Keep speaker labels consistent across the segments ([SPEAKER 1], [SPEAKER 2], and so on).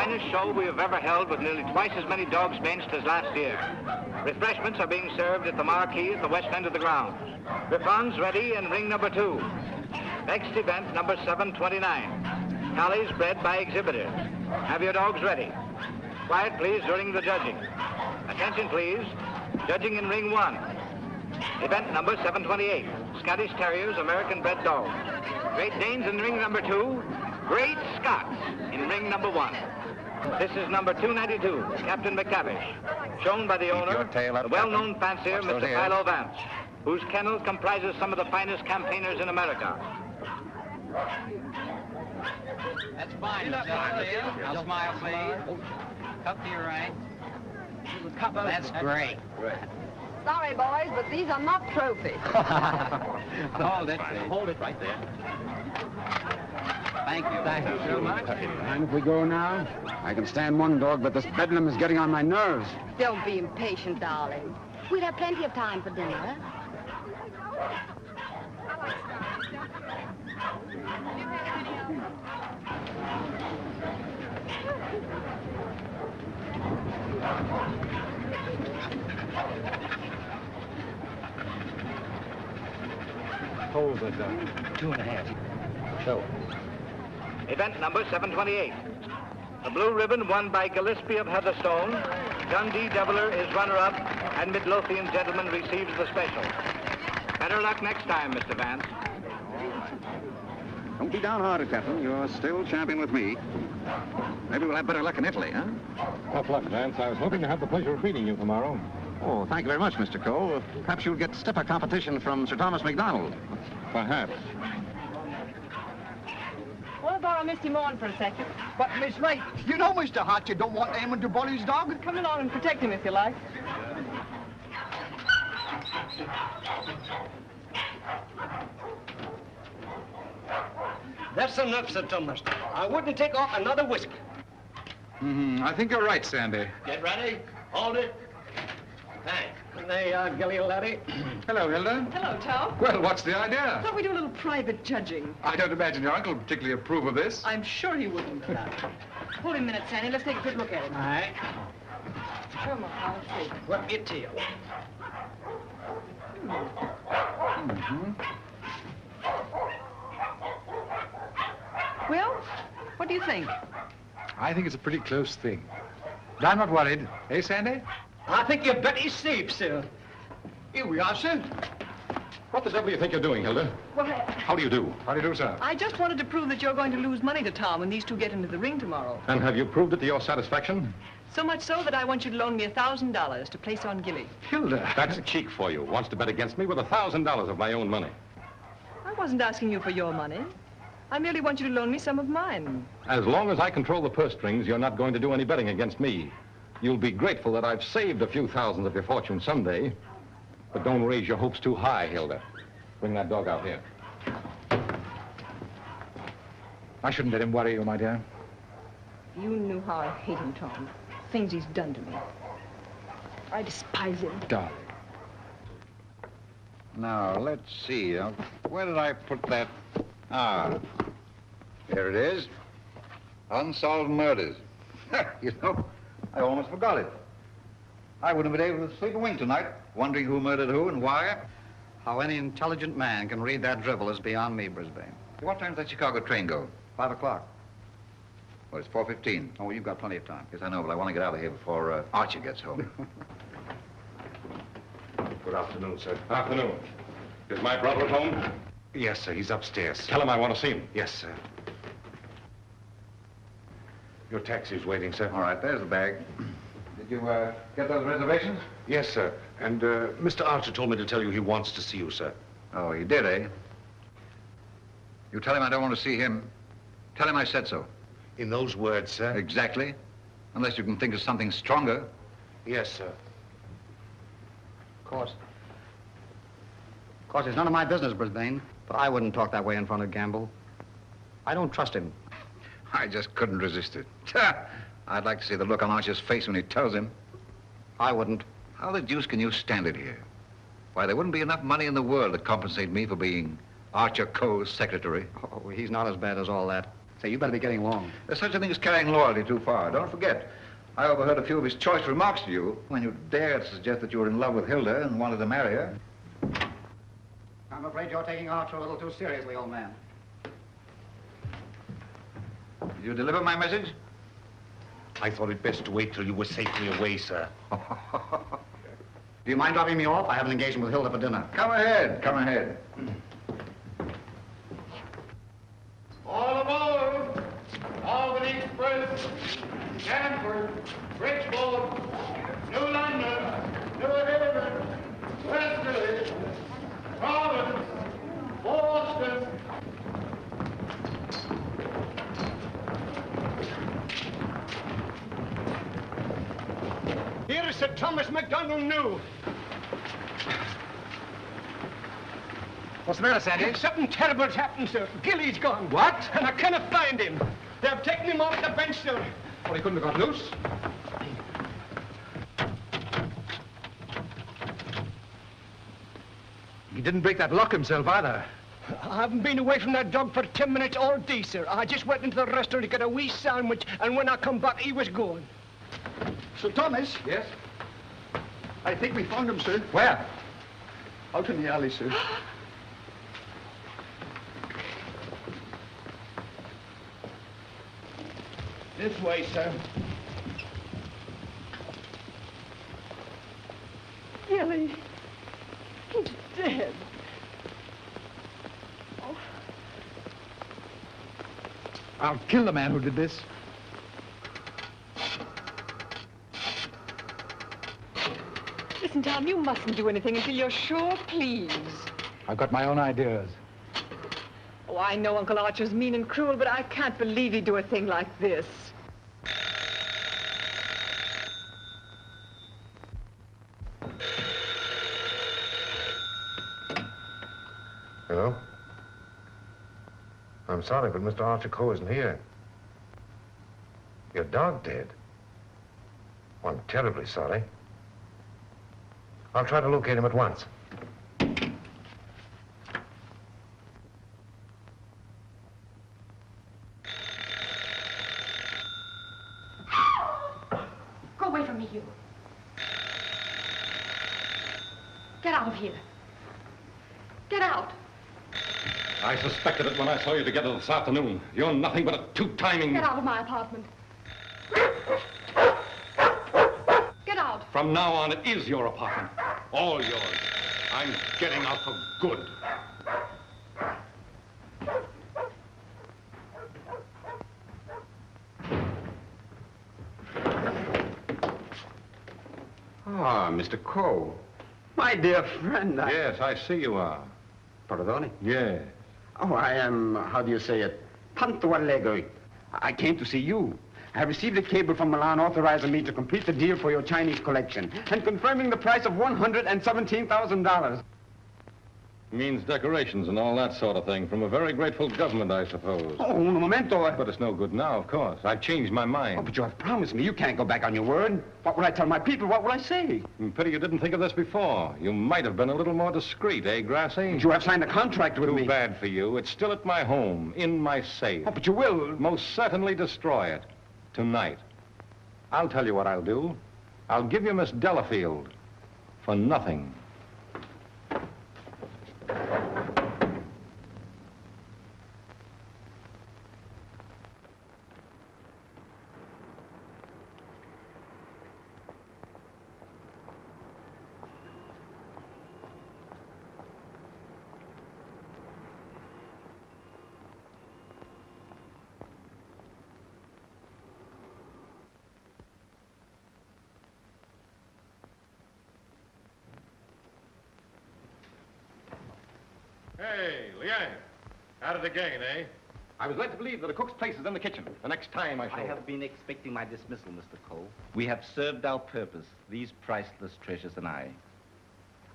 [SPEAKER 1] finest show we have ever held with nearly twice as many dogs benched as last year. Refreshments are being served at the marquee at the west end of the grounds. Griffons ready in ring number 2. Next event, number 729. Collies bred by exhibitors. Have your dogs ready. Quiet, please, during the judging. Attention, please. Judging in ring 1. Event number 728. Scottish Terriers, American-bred dogs. Great Danes in ring number 2. Great Scots in ring number 1. This is number 292, Captain McTavish, shown by the owner, the well-known fancier, Mr. Philo Vance, whose kennel comprises some of the finest campaigners in America.
[SPEAKER 2] That's fine, Now smile, please. Cup to your right. That's great.
[SPEAKER 3] Sorry, boys, but these are not trophies.
[SPEAKER 2] Hold it. Hold it right there. Thank you. Thank you so much.
[SPEAKER 4] Mind if we go now? I can stand one dog, but this bedlam is getting on my nerves.
[SPEAKER 3] Don't be impatient, darling. We'll have plenty of time for dinner.
[SPEAKER 4] Hold it down.
[SPEAKER 2] 2.5.
[SPEAKER 4] Show.
[SPEAKER 1] Event number 728. The blue ribbon won by Gillespie of Heatherstone. Dundee Deviler is runner-up, and Midlothian Gentleman receives the special. Better luck next time, Mr. Vance.
[SPEAKER 5] Don't be downhearted, Captain. You're still champion with me. Maybe we'll have better luck in Italy, huh?
[SPEAKER 6] Tough luck, Vance. I was hoping to have the pleasure of meeting you tomorrow.
[SPEAKER 5] Oh, thank you very much, Mr. Cole. Perhaps you'll get stiffer competition from Sir Thomas MacDonald.
[SPEAKER 6] Perhaps.
[SPEAKER 3] Want to borrow Misty Morn for a second?
[SPEAKER 7] But, Miss Ray, you know, Mr. Hart, you don't want Eamon to bully his dog.
[SPEAKER 3] Come along and protect him if you like.
[SPEAKER 7] That's enough, Sir Thomas. I wouldn't take off another whisk.
[SPEAKER 4] I think you're right, Sandy.
[SPEAKER 7] Get ready. Hold it. Thanks. There you are, Gilly, laddie.
[SPEAKER 4] Hello, Hilda.
[SPEAKER 3] Hello, Tom.
[SPEAKER 4] Well, what's the idea?
[SPEAKER 3] Thought we'd do a little private judging.
[SPEAKER 4] I don't imagine your uncle particularly approve of this.
[SPEAKER 3] I'm sure he wouldn't. Hold him a minute, Sandy. Let's take a good look at him.
[SPEAKER 7] All right.
[SPEAKER 3] Come on, I'll see.
[SPEAKER 7] Whip your tail.
[SPEAKER 3] Well, what do you think?
[SPEAKER 4] I think it's a pretty close thing. But I'm not worried. Eh, Sandy?
[SPEAKER 7] I think you bet he's safe, sir. Here we are, sir.
[SPEAKER 6] What the devil do you think you're doing, Hilda?
[SPEAKER 3] Well,
[SPEAKER 6] How do you do?
[SPEAKER 4] How do you do, sir?
[SPEAKER 3] I just wanted to prove that you're going to lose money to Tom when these two get into the ring tomorrow.
[SPEAKER 6] And have you proved it to your satisfaction?
[SPEAKER 3] So much so that I want you to loan me $1,000 to place on Gilly.
[SPEAKER 4] Hilda.
[SPEAKER 6] That's cheek for you. Wants to bet against me with $1,000 of my own money.
[SPEAKER 3] I wasn't asking you for your money. I merely want you to loan me some of mine.
[SPEAKER 6] As long as I control the purse strings, you're not going to do any betting against me. You'll be grateful that I've saved a few thousands of your fortune someday. But don't raise your hopes too high, Hilda. Bring that dog out here.
[SPEAKER 4] I shouldn't let him worry you, my dear.
[SPEAKER 3] You knew how I hate him, Tom. Things he's done to me. I despise him.
[SPEAKER 4] Darling.
[SPEAKER 5] Now, let's see. Where did I put that? Ah, here it is. Unsolved murders. You know, I almost forgot it. I wouldn't have been able to sleep a wink tonight, wondering who murdered who and why.
[SPEAKER 8] How any intelligent man can read that drivel is beyond me, Brisbane.
[SPEAKER 5] What time does that Chicago train go?
[SPEAKER 8] 5 o'clock.
[SPEAKER 5] Well, it's 4:15.
[SPEAKER 8] Oh, you've got plenty of time.
[SPEAKER 5] Yes, I know, but I want to get out of here before Archie gets home.
[SPEAKER 6] Good afternoon, sir. Afternoon. Is my brother at home?
[SPEAKER 4] Yes, sir. He's upstairs.
[SPEAKER 6] Tell him I want to see him.
[SPEAKER 4] Yes, sir. Your taxi's waiting, sir.
[SPEAKER 5] All right, there's the bag. Did you get those reservations?
[SPEAKER 4] Yes, sir. And Mr. Archer told me to tell you he wants to see you, sir.
[SPEAKER 5] Oh, he did, eh? You tell him I don't want to see him. Tell him I said so.
[SPEAKER 4] In those words, sir?
[SPEAKER 5] Exactly. Unless you can think of something stronger.
[SPEAKER 4] Yes, sir.
[SPEAKER 8] Of course, it's none of my business, Brisbane. But I wouldn't talk that way in front of Gamble. I don't trust him.
[SPEAKER 5] I just couldn't resist it. I'd like to see the look on Archer's face when he tells him.
[SPEAKER 8] I wouldn't.
[SPEAKER 5] How the deuce can you stand it here? Why, there wouldn't be enough money in the world to compensate me for being Archer Coe's secretary.
[SPEAKER 8] Oh, he's not as bad as all that.
[SPEAKER 4] Say, you better be getting along.
[SPEAKER 5] There's such a thing as carrying loyalty too far. Don't forget, I overheard a few of his choice remarks to you when you dared suggest that you were in love with Hilda and wanted to marry her.
[SPEAKER 4] I'm afraid you're taking Archer a little too seriously, old man.
[SPEAKER 5] Did you deliver my message?
[SPEAKER 7] I thought it best to wait till you were safely away, sir.
[SPEAKER 4] Do you mind dropping me off? I have an engagement with Hilda for dinner.
[SPEAKER 5] Come ahead, come ahead.
[SPEAKER 9] All aboard! Albany Express, Stanford, Bridgeport, New London, New Haven, Westerly, Providence, Boston. Here is Sir Thomas MacDonald New.
[SPEAKER 4] What's the matter, Sandy?
[SPEAKER 9] Something terrible's happened, sir. Gilly's gone.
[SPEAKER 4] What?
[SPEAKER 9] And I cannot find him. They have taken him off the bench, sir.
[SPEAKER 4] Well, he couldn't have got loose. He didn't break that lock himself, either.
[SPEAKER 9] I haven't been away from that dog for 10 minutes all day, sir. I just went into the restaurant to get a wee sandwich, and when I come back, he was gone.
[SPEAKER 10] Sir Thomas?
[SPEAKER 4] Yes?
[SPEAKER 10] I think we found him, sir.
[SPEAKER 4] Where?
[SPEAKER 10] Out in the alley, sir.
[SPEAKER 9] This way, sir.
[SPEAKER 3] Gilly, he's dead.
[SPEAKER 10] I'll kill the man who did this.
[SPEAKER 3] Listen, Tom, you mustn't do anything until you're sure, please.
[SPEAKER 10] I've got my own ideas.
[SPEAKER 3] Oh, I know Uncle Archer's mean and cruel, but I can't believe he'd do a thing like this.
[SPEAKER 7] Hello? I'm sorry, but Mr. Archer Coe isn't here. Your dog dead? Well, I'm terribly sorry. I'll try to locate him at once.
[SPEAKER 11] Go away from me, you. Get out of here. Get out.
[SPEAKER 6] I suspected it when I saw you together this afternoon. You're nothing but a two-timing...
[SPEAKER 11] Get out of my apartment. Get out.
[SPEAKER 6] From now on, it is your apartment. All yours. I'm getting out for good.
[SPEAKER 4] Ah, Mr. Coe. My dear friend,
[SPEAKER 6] Yes, I see you are.
[SPEAKER 4] Pardon?
[SPEAKER 6] Yes.
[SPEAKER 4] Oh, I am, how do you say it, tanto allegro. I came to see you. I have received a cable from Milan authorizing me to complete the deal for your Chinese collection and confirming the price of $117,000.
[SPEAKER 6] Means decorations and all that sort of thing from a very grateful government, I suppose.
[SPEAKER 4] Oh, un momento.
[SPEAKER 6] But it's no good now, of course. I've changed my mind.
[SPEAKER 4] Oh, but you have promised me. You can't go back on your word. What will I tell my people? What will I say?
[SPEAKER 6] Pity you didn't think of this before. You might have been a little more discreet, eh, Grassy?
[SPEAKER 4] But you have signed a contract with me.
[SPEAKER 6] Too bad for you. It's still at my home, in my safe.
[SPEAKER 4] Oh, but you will.
[SPEAKER 6] Most certainly destroy it. Tonight. I'll tell you what I'll do. I'll give you Miss Delafield for nothing. Hey, Liang. At it again, eh? I was led to believe that a cook's place is in the kitchen. The next time I shall...
[SPEAKER 2] I have been expecting my dismissal, Mr. Cole. We have served our purpose, these priceless treasures and I.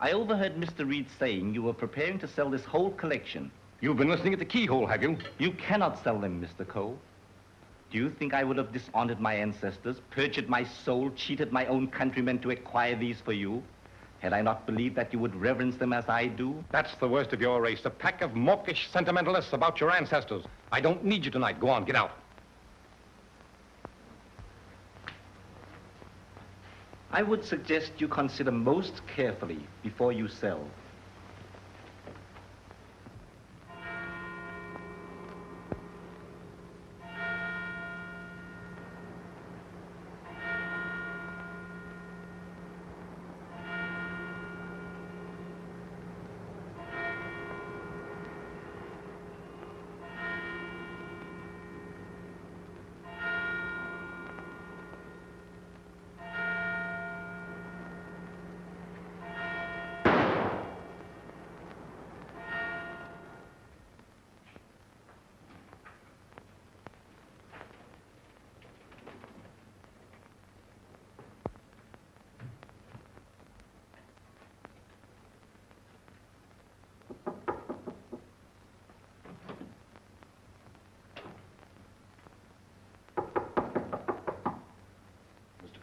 [SPEAKER 2] I overheard Mr. Reed saying you were preparing to sell this whole collection.
[SPEAKER 6] You've been listening at the keyhole, have you?
[SPEAKER 2] You cannot sell them, Mr. Cole. Do you think I would have dishonored my ancestors, perjured my soul, cheated my own countrymen to acquire these for you? Had I not believed that you would reverence them as I do?
[SPEAKER 6] That's the worst of your race, a pack of mawkish sentimentalists about your ancestors. I don't need you tonight. Go on, get out.
[SPEAKER 2] I would suggest you consider most carefully before you sell.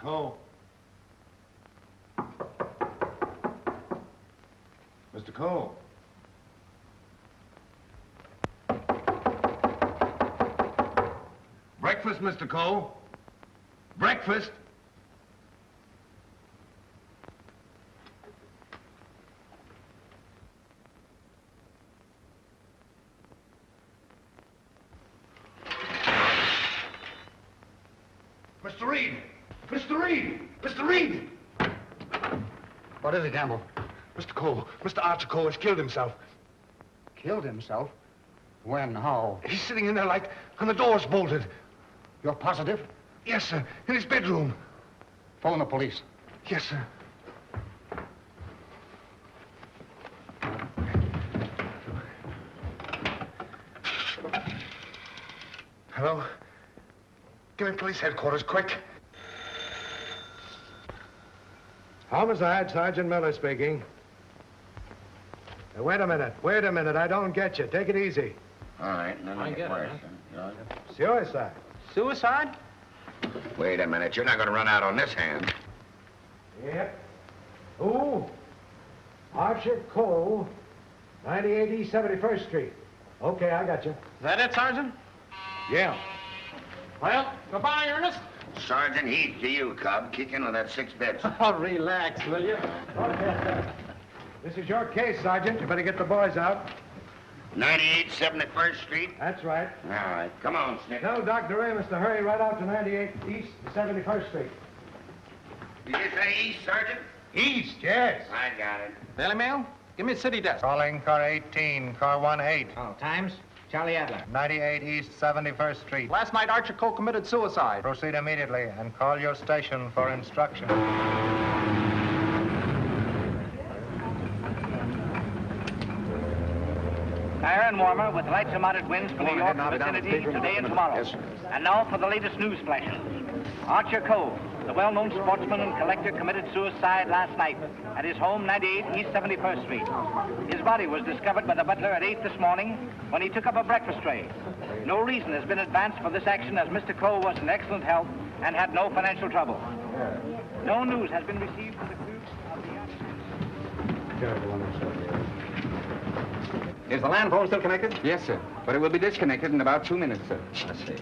[SPEAKER 7] Cole. Mr. Cole. Breakfast, Mr. Cole. Breakfast. Mr. Reed! Mr. Reed! Mr. Reed!
[SPEAKER 8] What is it, Gamble?
[SPEAKER 7] Mr. Cole, Mr. Archer Cole has killed himself.
[SPEAKER 8] Killed himself? When? How?
[SPEAKER 7] He's sitting in there like, and the door's bolted.
[SPEAKER 8] You're positive?
[SPEAKER 7] Yes, sir, in his bedroom.
[SPEAKER 8] Phone the police.
[SPEAKER 7] Yes, sir. Hello? Give me police headquarters, quick.
[SPEAKER 12] Homicide, Sergeant Miller speaking. Now, wait a minute, I don't get you. Take it easy.
[SPEAKER 4] All right, let me get worse.
[SPEAKER 12] Suicide.
[SPEAKER 9] Suicide?
[SPEAKER 4] Wait a minute, you're not going to run out on this hand.
[SPEAKER 12] Yep. Who? Archer Cole, 98 East 71st Street. Okay, I got you.
[SPEAKER 9] Is that it, Sergeant?
[SPEAKER 12] Yeah.
[SPEAKER 9] Well, goodbye, Ernest.
[SPEAKER 4] Sergeant, heed to you, Cub. Kick in with that 6 bits.
[SPEAKER 9] Oh, relax, will you?
[SPEAKER 12] This is your case, Sergeant. You better get the boys out.
[SPEAKER 4] 98 71st Street?
[SPEAKER 12] That's right.
[SPEAKER 4] All right, come on, Snip.
[SPEAKER 12] Tell Dr. Amos to hurry right out to 98 East 71st Street.
[SPEAKER 4] Did you say east, Sergeant?
[SPEAKER 12] East, yes.
[SPEAKER 4] I got it.
[SPEAKER 9] Daily Mail? Give me a city desk.
[SPEAKER 12] Calling car 18, car 18.
[SPEAKER 1] Oh, times? Charlie Adler.
[SPEAKER 12] 98 East 71st Street.
[SPEAKER 9] Last night, Archer Cole committed suicide.
[SPEAKER 12] Proceed immediately and call your station for instruction.
[SPEAKER 1] Iron warmer with lights and moderate winds for New York vicinity today and tomorrow.
[SPEAKER 4] Yes, sir.
[SPEAKER 1] And now for the latest news flashes. Archer Cole, the well-known sportsman and collector, committed suicide last night at his home, 98 East 71st Street. His body was discovered by the butler at 8 this morning when he took up a breakfast tray. No reason has been advanced for this action as Mr. Cole was in excellent health and had no financial trouble. No news has been received for the crew of the...
[SPEAKER 8] Is the land phone still connected?
[SPEAKER 4] Yes, sir. But it will be disconnected in about 2 minutes, sir.
[SPEAKER 8] Let's see.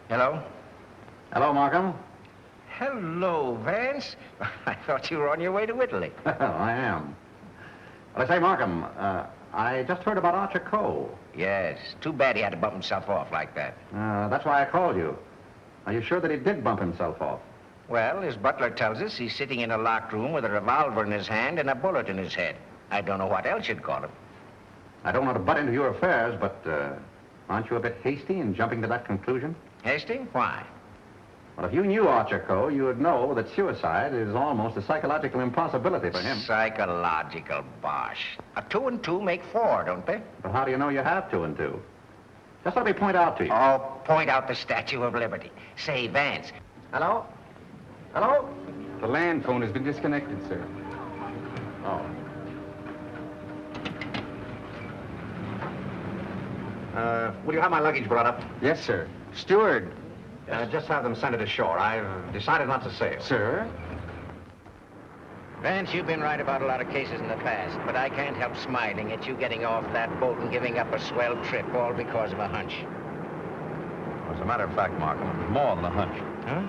[SPEAKER 4] Hello?
[SPEAKER 8] Hello, Markham.
[SPEAKER 4] Hello, Vance. I thought you were on your way to Italy.
[SPEAKER 8] I am. Well, I say, Markham, I just heard about Archer Cole.
[SPEAKER 4] Yes. Too bad he had to bump himself off like that.
[SPEAKER 8] That's why I called you. Are you sure that he did bump himself off?
[SPEAKER 4] Well, his butler tells us he's sitting in a locked room with a revolver in his hand and a bullet in his head. I don't know what else you'd call him.
[SPEAKER 8] I don't want to butt into your affairs, but aren't you a bit hasty in jumping to that conclusion?
[SPEAKER 4] Hasty? Why?
[SPEAKER 8] Well, if you knew Archer Cole, you would know that suicide is almost a psychological impossibility for him.
[SPEAKER 4] Psychological bosh. 2 and 2 make 4, don't they?
[SPEAKER 8] But how do you know you have 2 and 2? Just let me point out to you.
[SPEAKER 4] Oh, point out the Statue of Liberty. Say, Vance. Hello? Hello?
[SPEAKER 13] The land phone has been disconnected, sir.
[SPEAKER 8] Oh. Will you have my luggage brought up?
[SPEAKER 13] Yes, sir.
[SPEAKER 4] Steward,
[SPEAKER 8] Just have them send it ashore. I've decided not to sail.
[SPEAKER 13] Sir?
[SPEAKER 14] Vance, you've been right about a lot of cases in the past, but I can't help smiling at you getting off that boat and giving up a swell trip, all because of a hunch.
[SPEAKER 8] As a matter of fact, Markham, it was more than a hunch.
[SPEAKER 14] Huh?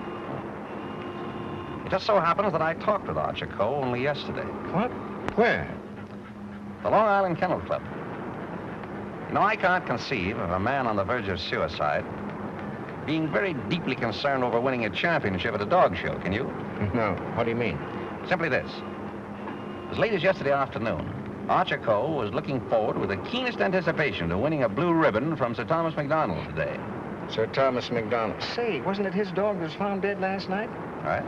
[SPEAKER 8] It just so happens that I talked with Archer Coe only yesterday.
[SPEAKER 14] What? Where?
[SPEAKER 8] The Long Island Kennel Club. You know, I can't conceive of a man on the verge of suicide being very deeply concerned over winning a championship at a dog show, can you?
[SPEAKER 14] No. What do you mean?
[SPEAKER 8] Simply this. As late as yesterday afternoon, Archer Coe was looking forward with the keenest anticipation to winning a blue ribbon from Sir Thomas MacDonald today.
[SPEAKER 14] Sir Thomas MacDonald. Say, wasn't it his dog that was found dead last night?
[SPEAKER 8] Right.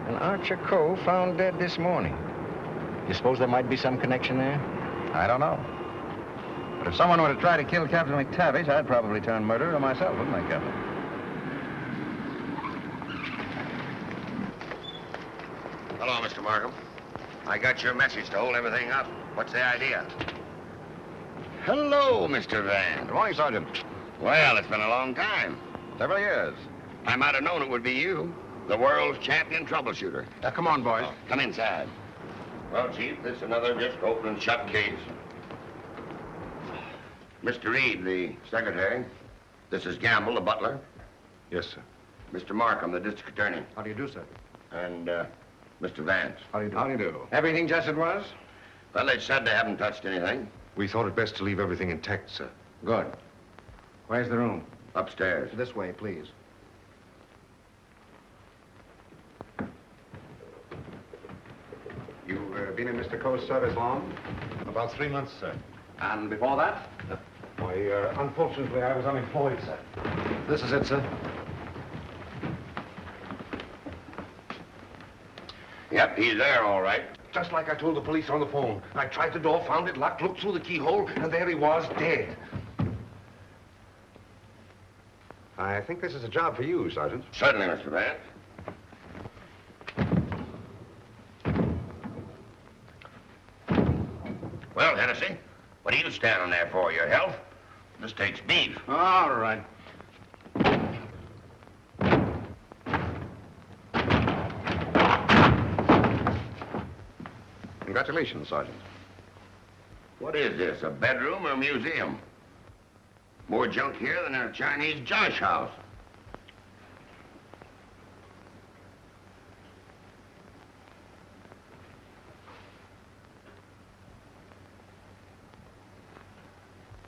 [SPEAKER 14] And Archer Coe found dead this morning. You suppose there might be some connection there?
[SPEAKER 8] I don't know. But if someone were to try to kill Captain McTavish, I'd probably turn murderer myself, wouldn't I, Captain?
[SPEAKER 7] Hello, Mr. Markham. I got your message to hold everything up. What's the idea? Hello, Mr. Vance.
[SPEAKER 8] Good morning, Sergeant.
[SPEAKER 7] Well, it's been a long time.
[SPEAKER 8] Several years.
[SPEAKER 7] I might have known it would be you, the world's champion troubleshooter.
[SPEAKER 8] Come on, boys.
[SPEAKER 7] Come inside. Well, Chief, this is another just open and shut case. Mr. Reed, the secretary. This is Gamble, the butler.
[SPEAKER 6] Yes, sir.
[SPEAKER 7] Mr. Markham, the district attorney.
[SPEAKER 8] How do you do, sir?
[SPEAKER 7] And, Mr. Vance.
[SPEAKER 8] How do you do?
[SPEAKER 13] How do you do?
[SPEAKER 8] Everything just as it was?
[SPEAKER 7] Well, they said they haven't touched anything.
[SPEAKER 6] We thought it best to leave everything intact, sir.
[SPEAKER 8] Good. Where's the room?
[SPEAKER 7] Upstairs.
[SPEAKER 8] This way, please. You've been in Mr. Coe's service long?
[SPEAKER 6] About 3 months, sir.
[SPEAKER 8] And before that?
[SPEAKER 6] Why, unfortunately, I was unemployed, sir.
[SPEAKER 8] This is it, sir.
[SPEAKER 7] Yep, he's there, all right.
[SPEAKER 6] Just like I told the police on the phone. I tried the door, found it locked, looked through the keyhole, and there he was, dead.
[SPEAKER 8] I think this is a job for you, Sergeant.
[SPEAKER 7] Certainly, Mr. Vance. Well, Hennessy, what are you standing there for? Your health? This takes beef.
[SPEAKER 8] All right. Congratulations, Sergeant.
[SPEAKER 7] What is this, a bedroom or a museum? More junk here than in a Chinese josh house.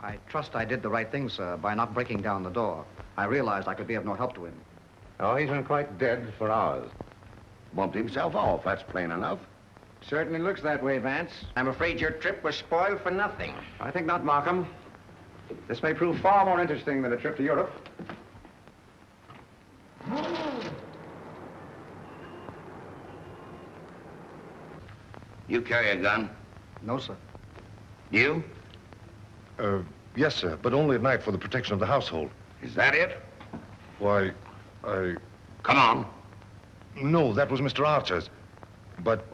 [SPEAKER 8] I trust I did the right thing, sir, by not breaking down the door. I realized I could be of no help to him.
[SPEAKER 7] Oh, he's been quite dead for hours. Bumped himself off, that's plain enough.
[SPEAKER 14] Certainly looks that way, Vance. I'm afraid your trip was spoiled for nothing.
[SPEAKER 8] I think not, Markham. This may prove far more interesting than a trip to Europe.
[SPEAKER 7] You carry a gun?
[SPEAKER 8] No, sir.
[SPEAKER 7] You?
[SPEAKER 6] Yes, sir, but only at night for the protection of the household.
[SPEAKER 7] Is that it?
[SPEAKER 6] Why,
[SPEAKER 7] Come on.
[SPEAKER 6] No, that was Mr. Archer's. But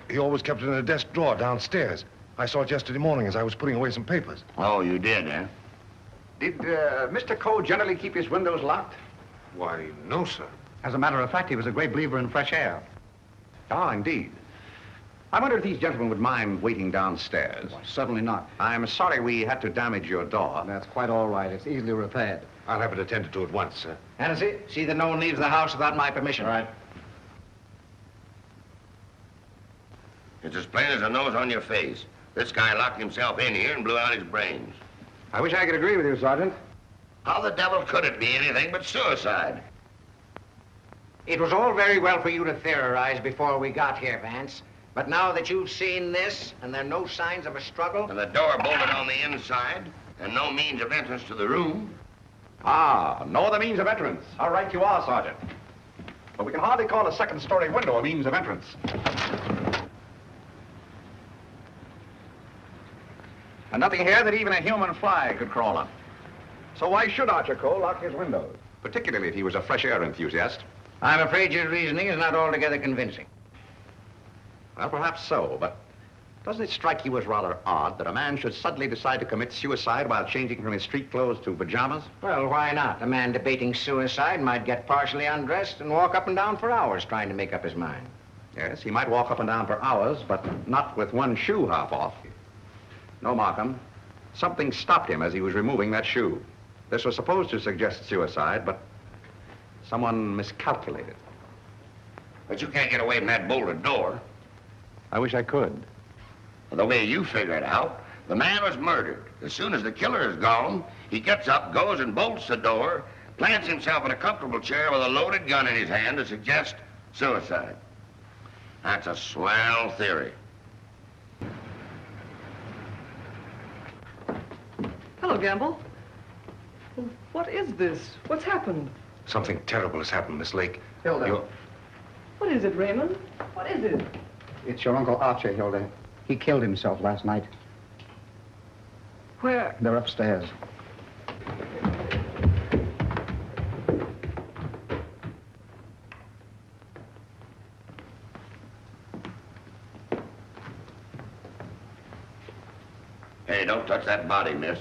[SPEAKER 6] he always kept it in a desk drawer downstairs. I saw it yesterday morning as I was putting away some papers.
[SPEAKER 7] Oh, you did, eh?
[SPEAKER 8] Did Mr. Coe generally keep his windows locked?
[SPEAKER 6] Why, no, sir.
[SPEAKER 8] As a matter of fact, he was a great believer in fresh air. Ah, indeed. I wonder if these gentlemen would mind waiting downstairs.
[SPEAKER 14] Well, certainly not.
[SPEAKER 8] I'm sorry we had to damage your door.
[SPEAKER 14] That's quite all right. It's easily repaired.
[SPEAKER 6] I'll have it attended to at once, sir.
[SPEAKER 14] Hennessy, see that no one leaves the house without my permission.
[SPEAKER 6] All right.
[SPEAKER 7] It's as plain as a nose on your face. This guy locked himself in here and blew out his brains.
[SPEAKER 8] I wish I could agree with you, Sergeant.
[SPEAKER 7] How the devil could it be anything but suicide?
[SPEAKER 14] It was all very well for you to theorize before we got here, Vance. But now that you've seen this, and there are no signs of a struggle...
[SPEAKER 7] And the door bolted on the inside, and no means of entrance to the room...
[SPEAKER 8] Ah, no other means of entrance. How right you are, Sergeant. But we can hardly call a second-story window a means of entrance. And nothing here that even a human fly could crawl up. So why should Archer Coe lock his windows? Particularly if he was a fresh air enthusiast.
[SPEAKER 14] I'm afraid your reasoning is not altogether convincing.
[SPEAKER 8] Well, perhaps so, but Doesn't it strike you as rather odd that a man should suddenly decide to commit suicide while changing from his street clothes to pajamas?
[SPEAKER 14] Well, why not? A man debating suicide might get partially undressed and walk up and down for hours trying to make up his mind.
[SPEAKER 8] Yes, he might walk up and down for hours, but not with one shoe half off. No, Markham. Something stopped him as he was removing that shoe. This was supposed to suggest suicide, but someone miscalculated.
[SPEAKER 15] But you can't get away from that bolted door.
[SPEAKER 8] I wish I could.
[SPEAKER 15] The way you figure it out, the man was murdered. As soon as the killer is gone, he gets up, goes and bolts the door, plants himself in a comfortable chair with a loaded gun in his hand to suggest suicide. That's a swell theory.
[SPEAKER 16] Hello, Gamble. What is this? What's happened?
[SPEAKER 7] Something terrible has happened, Miss Lake.
[SPEAKER 4] Hilda.
[SPEAKER 16] What is it, Raymond? What is it?
[SPEAKER 4] It's your Uncle Archer, Hilda. He killed himself last night.
[SPEAKER 16] Where?
[SPEAKER 4] They're upstairs.
[SPEAKER 15] Hey, don't touch that body, miss.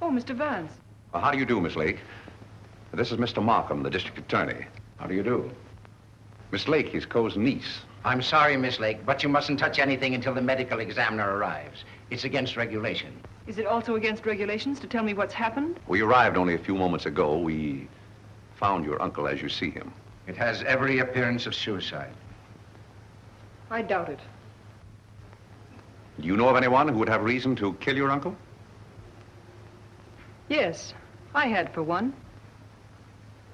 [SPEAKER 16] Oh, Mr. Vance.
[SPEAKER 8] Well, how do you do, Miss Lake? This is Mr. Markham, the district attorney. How do you do? Miss Lake, his Coe's niece.
[SPEAKER 14] I'm sorry, Miss Lake, but you mustn't touch anything until the medical examiner arrives. It's against regulation.
[SPEAKER 16] Is it also against regulations to tell me what's happened?
[SPEAKER 8] We arrived only a few moments ago. We found your uncle as you see him.
[SPEAKER 14] It has every appearance of suicide.
[SPEAKER 16] I doubt it.
[SPEAKER 8] Do you know of anyone who would have reason to kill your uncle?
[SPEAKER 16] Yes, I had for one.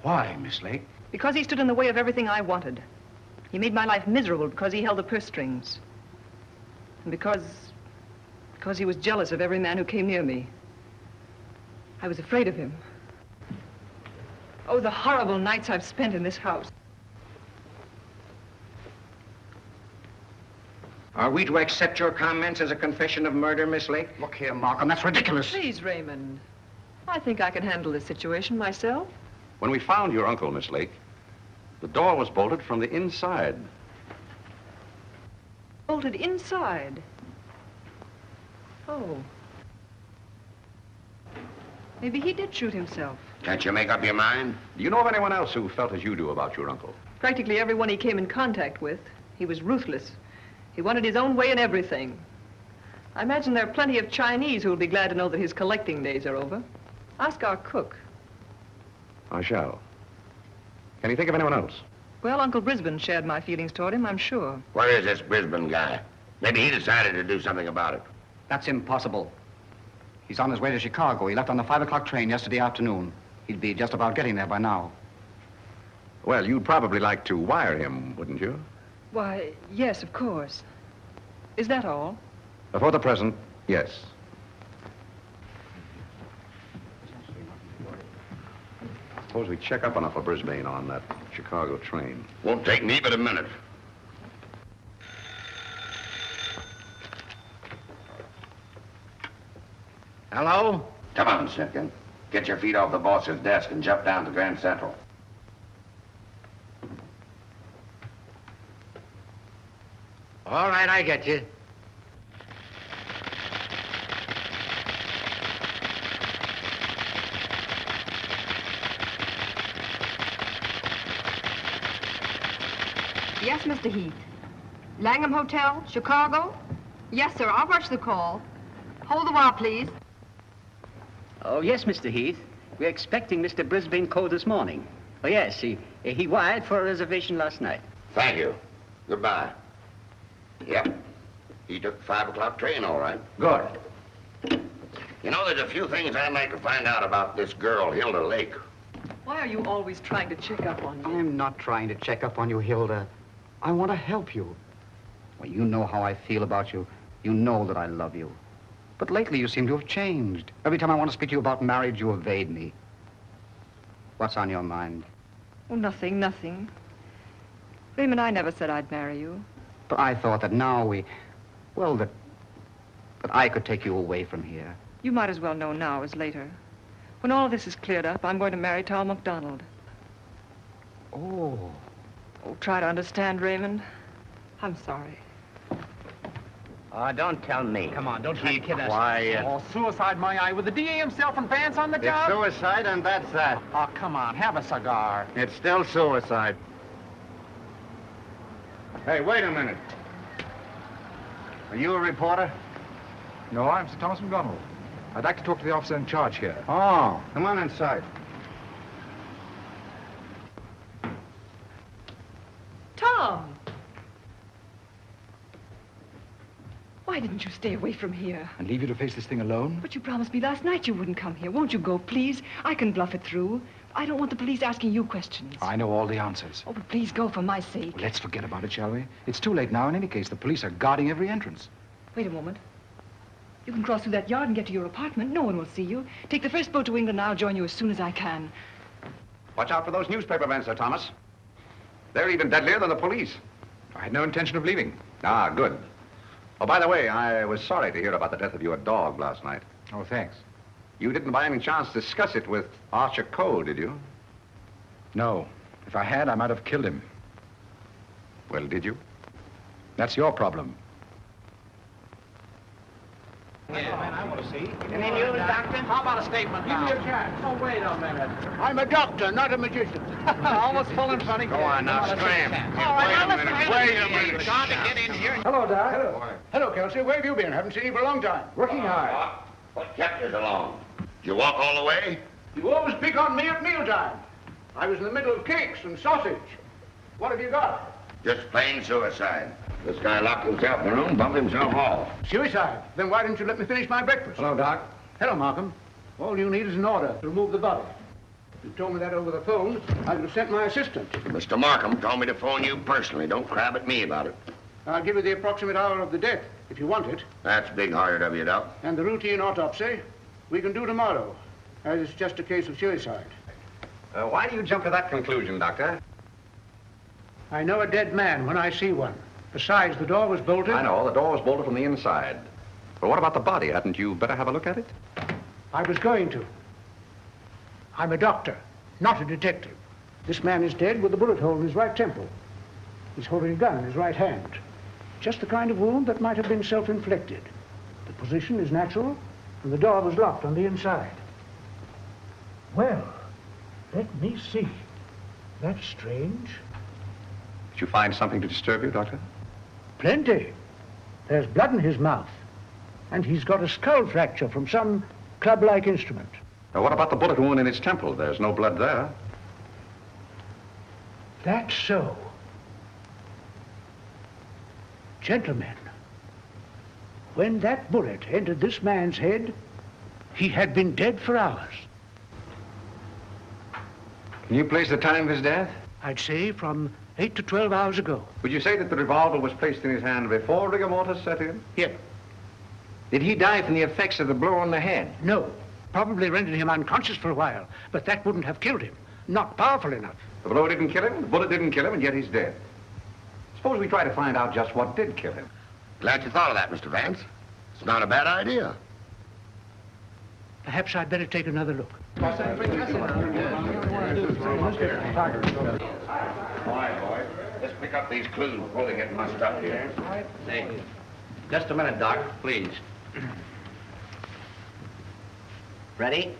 [SPEAKER 14] Why, Miss Lake?
[SPEAKER 16] Because he stood in the way of everything I wanted. He made my life miserable because he held the purse strings. And because he was jealous of every man who came near me. I was afraid of him. Oh, the horrible nights I've spent in this house.
[SPEAKER 14] Are we to accept your comments as a confession of murder, Miss Lake?
[SPEAKER 4] Look here, Markham, that's ridiculous.
[SPEAKER 16] Please, Raymond. I think I can handle this situation myself.
[SPEAKER 8] When we found your uncle, Miss Lake, the door was bolted from the inside.
[SPEAKER 16] Bolted inside? Oh. Maybe he did shoot himself.
[SPEAKER 15] Can't you make up your mind?
[SPEAKER 8] Do you know of anyone else who felt as you do about your uncle?
[SPEAKER 16] Practically everyone he came in contact with. He was ruthless. He wanted his own way in everything. I imagine there are plenty of Chinese who will be glad to know that his collecting days are over. Ask our cook.
[SPEAKER 8] I shall. Can you think of anyone else?
[SPEAKER 16] Well, Uncle Brisbane shared my feelings toward him, I'm sure.
[SPEAKER 15] Where is this Brisbane guy? Maybe he decided to do something about it.
[SPEAKER 4] That's impossible. He's on his way to Chicago. He left on the 5 o'clock train yesterday afternoon. He'd be just about getting there by now.
[SPEAKER 8] Well, you'd probably like to wire him, wouldn't you?
[SPEAKER 16] Why, yes, of course. Is that all?
[SPEAKER 8] For the present, yes. Suppose we check up on Uncle Brisbane on that Chicago train.
[SPEAKER 15] Won't take me but a minute.
[SPEAKER 14] Hello?
[SPEAKER 15] Come on, Simpkin. Get your feet off the boss's desk and jump down to Grand Central.
[SPEAKER 14] All right, I get you.
[SPEAKER 11] Yes, Mr. Heath. Langham Hotel, Chicago? Yes, sir. I'll rush the call. Hold the while, please.
[SPEAKER 17] Oh, yes, Mr. Heath. We're expecting Mr. Brisbane Coe this morning. Oh, yes, he wired for a reservation last night.
[SPEAKER 15] Thank you. Goodbye. Yep. He took the 5 o'clock train, all right.
[SPEAKER 14] Good.
[SPEAKER 15] You know, there's a few things I'd like to find out about this girl, Hilda Lake.
[SPEAKER 16] Why are you always trying to check up on me?
[SPEAKER 4] I'm not trying to check up on you, Hilda. I want to help you. Well, you know how I feel about you. You know that I love you. But lately you seem to have changed. Every time I want to speak to you about marriage, you evade me. What's on your mind?
[SPEAKER 16] Oh, nothing, nothing. Raymond, I never said I'd marry you.
[SPEAKER 4] But I thought that now that I could take you away from here.
[SPEAKER 16] You might as well know now as later. When all this is cleared up, I'm going to marry Tom MacDonald.
[SPEAKER 4] Oh.
[SPEAKER 16] Oh, try to understand, Raymond. I'm sorry.
[SPEAKER 14] Oh, don't tell me.
[SPEAKER 18] Come on, don't try to kid us.
[SPEAKER 8] Quiet.
[SPEAKER 18] Oh, suicide, my eye. With the DA himself and Vance on the
[SPEAKER 8] It's
[SPEAKER 18] job?
[SPEAKER 8] suicide, and that's that.
[SPEAKER 18] Oh, come on, have a cigar.
[SPEAKER 8] It's still suicide. Hey, wait a minute. Are you a reporter?
[SPEAKER 10] No, I'm Sir Thomas McDonald. I'd like to talk to the officer in charge here.
[SPEAKER 8] Oh, come on inside.
[SPEAKER 3] Tom! Why didn't you stay away from here?
[SPEAKER 10] And leave you to face this thing alone?
[SPEAKER 3] But you promised me last night you wouldn't come here. Won't you go, please? I can bluff it through. I don't want the police asking you questions.
[SPEAKER 10] I know all the answers.
[SPEAKER 3] Oh, but please go for my sake.
[SPEAKER 10] Well, let's forget about it, shall we? It's too late now in any case. The police are guarding every entrance.
[SPEAKER 3] Wait a moment. You can cross through that yard and get to your apartment. No one will see you. Take the first boat to England and I'll join you as soon as I can.
[SPEAKER 8] Watch out for those newspaper men, Sir Thomas. They're even deadlier than the police.
[SPEAKER 10] I had no intention of leaving.
[SPEAKER 8] Ah, good. Oh, by the way, I was sorry to hear about the death of your dog last night.
[SPEAKER 10] Oh, thanks.
[SPEAKER 8] You didn't by any chance discuss it with Archer Coe, did you?
[SPEAKER 10] No. If I had, I might have killed him.
[SPEAKER 8] Well, did you?
[SPEAKER 10] That's your problem.
[SPEAKER 18] I want to see.
[SPEAKER 14] And then you, Doctor?
[SPEAKER 18] How about a statement
[SPEAKER 9] Give
[SPEAKER 18] now?
[SPEAKER 9] me a chance.
[SPEAKER 18] Oh, wait a minute.
[SPEAKER 9] I'm a doctor, not a magician.
[SPEAKER 18] Almost full and funny.
[SPEAKER 8] Go on now, scram.
[SPEAKER 18] All right, now let's
[SPEAKER 8] Wait a minute.
[SPEAKER 18] Got to get in here.
[SPEAKER 9] Hello, Doc. Hello. Hello, Kelsey. Where have you been? Haven't seen you for a long time. Working hard.
[SPEAKER 15] What kept you so long? Did you walk all the way?
[SPEAKER 9] You always pick on me at mealtime. I was in the middle of cakes and sausage. What have you got?
[SPEAKER 15] Just plain suicide. This guy locked himself in the room, bumped himself off.
[SPEAKER 9] Suicide. Then why didn't you let me finish my breakfast?
[SPEAKER 8] Hello, Doc.
[SPEAKER 9] Hello, Markham. All you need is an order to remove the body. If you told me that over the phone, I would have sent my assistant.
[SPEAKER 15] Mr. Markham told me to phone you personally. Don't crab at me about it.
[SPEAKER 9] I'll give you the approximate hour of the death, if you want it.
[SPEAKER 15] That's big-hearted of you, Doc.
[SPEAKER 9] And the routine autopsy, we can do tomorrow, as it's just a case of suicide.
[SPEAKER 8] Why do you jump to that conclusion, Doctor?
[SPEAKER 9] I know a dead man when I see one. Besides, the door was bolted.
[SPEAKER 8] I know, the door was bolted from the inside. But what about the body? Hadn't you better have a look at it?
[SPEAKER 9] I was going to. I'm a doctor, not a detective. This man is dead with a bullet hole in his right temple. He's holding a gun in his right hand. Just the kind of wound that might have been self-inflicted. The position is natural, and the door was locked on the inside. Well, let me see. That's strange.
[SPEAKER 8] Did you find something to disturb you, Doctor?
[SPEAKER 9] Plenty. There's blood in his mouth. And he's got a skull fracture from some club-like instrument.
[SPEAKER 8] Now, what about the bullet wound in his temple? There's no blood there.
[SPEAKER 9] That's so. Gentlemen, when that bullet entered this man's head, he had been dead for hours.
[SPEAKER 8] Can you place the time of his death?
[SPEAKER 9] I'd say from 8 to 12 hours ago.
[SPEAKER 8] Would you say that the revolver was placed in his hand before rigor mortis set in?
[SPEAKER 9] Yes.
[SPEAKER 14] Did he die from the effects of the blow on the head?
[SPEAKER 9] No. Probably rendered him unconscious for a while, but that wouldn't have killed him. Not powerful enough.
[SPEAKER 8] The blow didn't kill him, the bullet didn't kill him, and yet he's dead. Suppose we try to find out just what did kill him.
[SPEAKER 15] Glad you thought of that, Mr. Vance. It's not a bad idea.
[SPEAKER 9] Perhaps I'd better take another look.
[SPEAKER 15] All right, boys. Let's pick up these clues before they get mussed up here.
[SPEAKER 14] Hey, just a minute, Doc, please. Ready?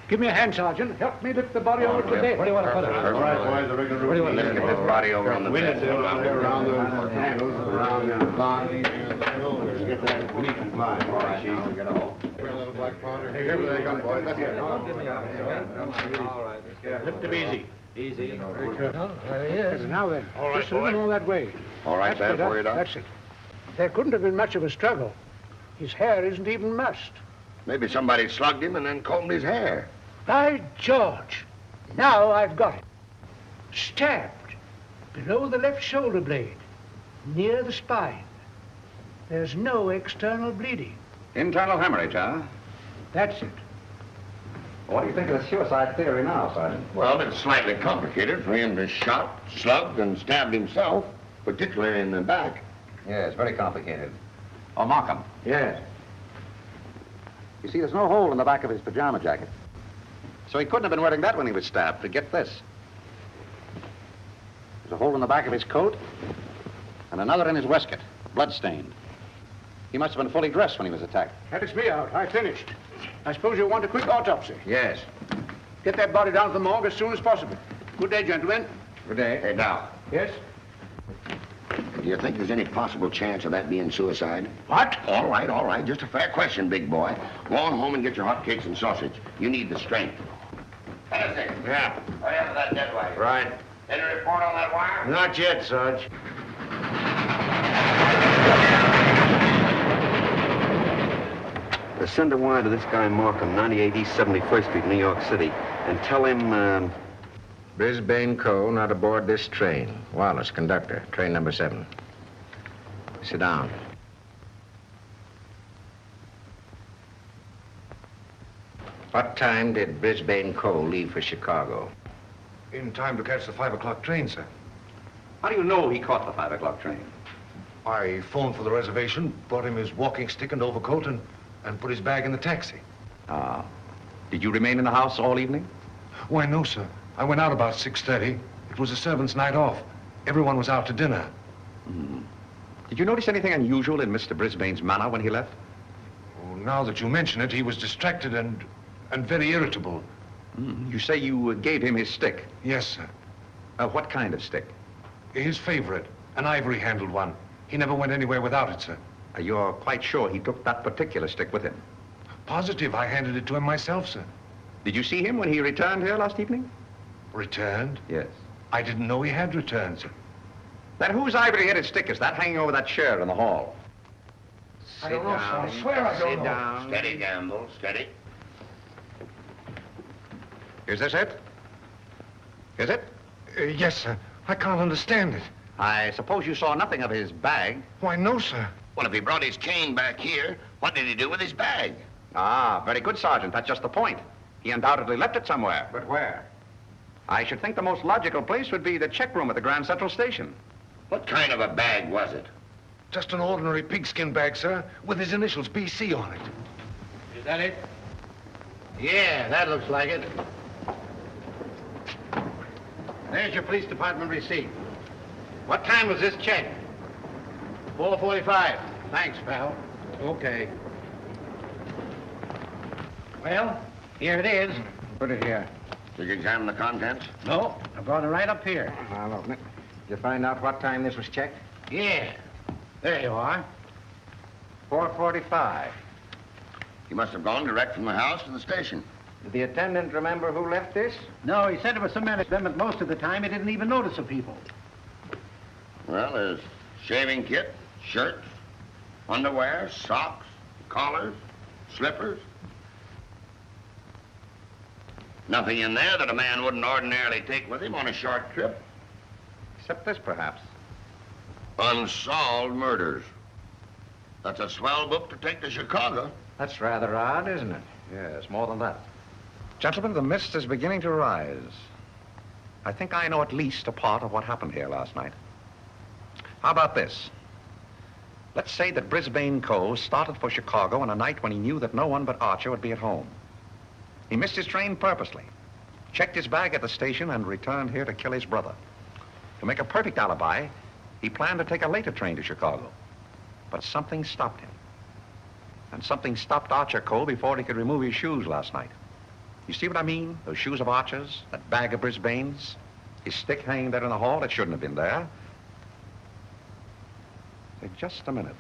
[SPEAKER 9] Give me a hand, Sergeant. Help me lift the body over to bed.
[SPEAKER 15] Where do you want to put it? All right, boys, the rigor room. Let's get this body over on the bed.
[SPEAKER 5] Around the handles, around the body. Get that. We need to fly. All right, Chief. Get all. Hey, here they come, boys. Let's get it. All right.
[SPEAKER 9] Lift him easy.
[SPEAKER 14] Easy.
[SPEAKER 9] There he is. Now then,
[SPEAKER 5] All right,
[SPEAKER 9] just a little more that way.
[SPEAKER 15] All right,
[SPEAKER 9] That's
[SPEAKER 15] bad for you, Doc?
[SPEAKER 9] That's it. There couldn't have been much of a struggle. His hair isn't even mussed.
[SPEAKER 15] Maybe somebody slugged him and then combed his hair.
[SPEAKER 9] By George, now I've got it. Stabbed below the left shoulder blade, near the spine. There's no external bleeding.
[SPEAKER 8] Internal hemorrhage, huh?
[SPEAKER 9] That's it.
[SPEAKER 8] What do you think of the suicide theory now, Sergeant?
[SPEAKER 15] Well, it's slightly complicated for him to shot, slugged, and stabbed himself, particularly in the back.
[SPEAKER 8] Yes, very complicated. Oh, Markham.
[SPEAKER 9] Yes.
[SPEAKER 8] You see, there's no hole in the back of his pajama jacket. So he couldn't have been wearing that when he was stabbed. But get this. There's a hole in the back of his coat, And another in his waistcoat, blood-stained. He must have been fully dressed when he was attacked.
[SPEAKER 9] That is me out. I finished. I suppose you'll want a quick autopsy.
[SPEAKER 8] Yes.
[SPEAKER 9] Get that body down to the morgue as soon as possible. Good day, gentlemen.
[SPEAKER 8] Good day.
[SPEAKER 15] Hey, now,
[SPEAKER 9] Yes?
[SPEAKER 15] do you think there's any possible chance of that being suicide?
[SPEAKER 9] What?
[SPEAKER 15] All right. Just a fair question, big boy. Go on home and get your hotcakes and sausage. You need the strength. Hennessy.
[SPEAKER 14] Yeah.
[SPEAKER 15] Hurry up with that dead weight.
[SPEAKER 14] Right.
[SPEAKER 15] Any report on that wire?
[SPEAKER 14] Not yet, Sarge.
[SPEAKER 19] Send a wire to this guy Markham, 98 East 71st Street, New York City, and tell him,
[SPEAKER 14] Brisbane Co. not aboard this train. Wallace, conductor, train number 7. Sit down. What time did Brisbane Co. leave for Chicago?
[SPEAKER 12] In time to catch the 5 o'clock train, sir.
[SPEAKER 8] How do you know he caught the 5 o'clock train?
[SPEAKER 12] I phoned for the reservation, brought him his walking stick and overcoat, and put his bag in the taxi.
[SPEAKER 8] Ah. Did you remain in the house all evening?
[SPEAKER 12] Why, no, sir. I went out about 6:30. It was a servant's night off. Everyone was out to dinner.
[SPEAKER 8] Did you notice anything unusual in Mr. Brisbane's manner when he left?
[SPEAKER 12] Oh, now that you mention it, he was distracted and very irritable.
[SPEAKER 8] You say you gave him his stick?
[SPEAKER 12] Yes, sir.
[SPEAKER 8] What kind of stick?
[SPEAKER 12] His favorite, an ivory-handled one. He never went anywhere without it, sir.
[SPEAKER 8] You're quite sure he took that particular stick with him?
[SPEAKER 12] Positive. I handed it to him myself, sir.
[SPEAKER 8] Did you see him when he returned here last evening?
[SPEAKER 12] Returned?
[SPEAKER 8] Yes.
[SPEAKER 12] I didn't know he had returned, sir.
[SPEAKER 8] Then whose ivory-headed stick is that hanging over that chair in the hall?
[SPEAKER 12] I don't know, sir. I swear I don't know.
[SPEAKER 14] Sit down.
[SPEAKER 15] Steady, Gamble, steady.
[SPEAKER 8] Is this it? Is it?
[SPEAKER 12] Yes, sir. I can't understand it.
[SPEAKER 8] I suppose you saw nothing of his bag?
[SPEAKER 12] Why, no, sir.
[SPEAKER 15] Well, if he brought his cane back here, what did he do with his bag?
[SPEAKER 8] Ah, very good, Sergeant. That's just the point. He undoubtedly left it somewhere.
[SPEAKER 14] But where?
[SPEAKER 8] I should think the most logical place would be the check room at the Grand Central Station.
[SPEAKER 15] What kind of a bag was it?
[SPEAKER 12] Just an ordinary pigskin bag, sir, with his initials BC on it.
[SPEAKER 14] Is that it? Yeah, that looks like it. There's your police department receipt. What time was this check? 4:45. Thanks, pal. Okay. Well, here it is. Put it here.
[SPEAKER 15] Did you examine the contents?
[SPEAKER 14] No, I brought it right up here. I'll open it. Did you find out what time this was checked? Yeah. There you are. 4:45.
[SPEAKER 15] He must have gone direct from the house to the station.
[SPEAKER 14] Did the attendant remember who left this? No, he said it was some man at them, but most of the time he didn't even notice the people.
[SPEAKER 15] Well, there's shaving kit, shirts, underwear, socks, collars, slippers. Nothing in there that a man wouldn't ordinarily take with him on a short trip.
[SPEAKER 8] Except this, perhaps.
[SPEAKER 15] Unsolved murders. That's a swell book to take to Chicago.
[SPEAKER 14] That's rather odd, isn't it?
[SPEAKER 8] Yes, more than that. Gentlemen, the mist is beginning to rise. I think I know at least a part of what happened here last night. How about this? Let's say that Brisbane Co. started for Chicago on a night when he knew that no one but Archer would be at home. He missed his train purposely, checked his bag at the station, and returned here to kill his brother. To make a perfect alibi, he planned to take a later train to Chicago. But something stopped him. And something stopped Archer Co. before he could remove his shoes last night. You see what I mean? Those shoes of Archer's, that bag of Brisbane's, his stick hanging there in the hall, it shouldn't have been there. Say, just a minute.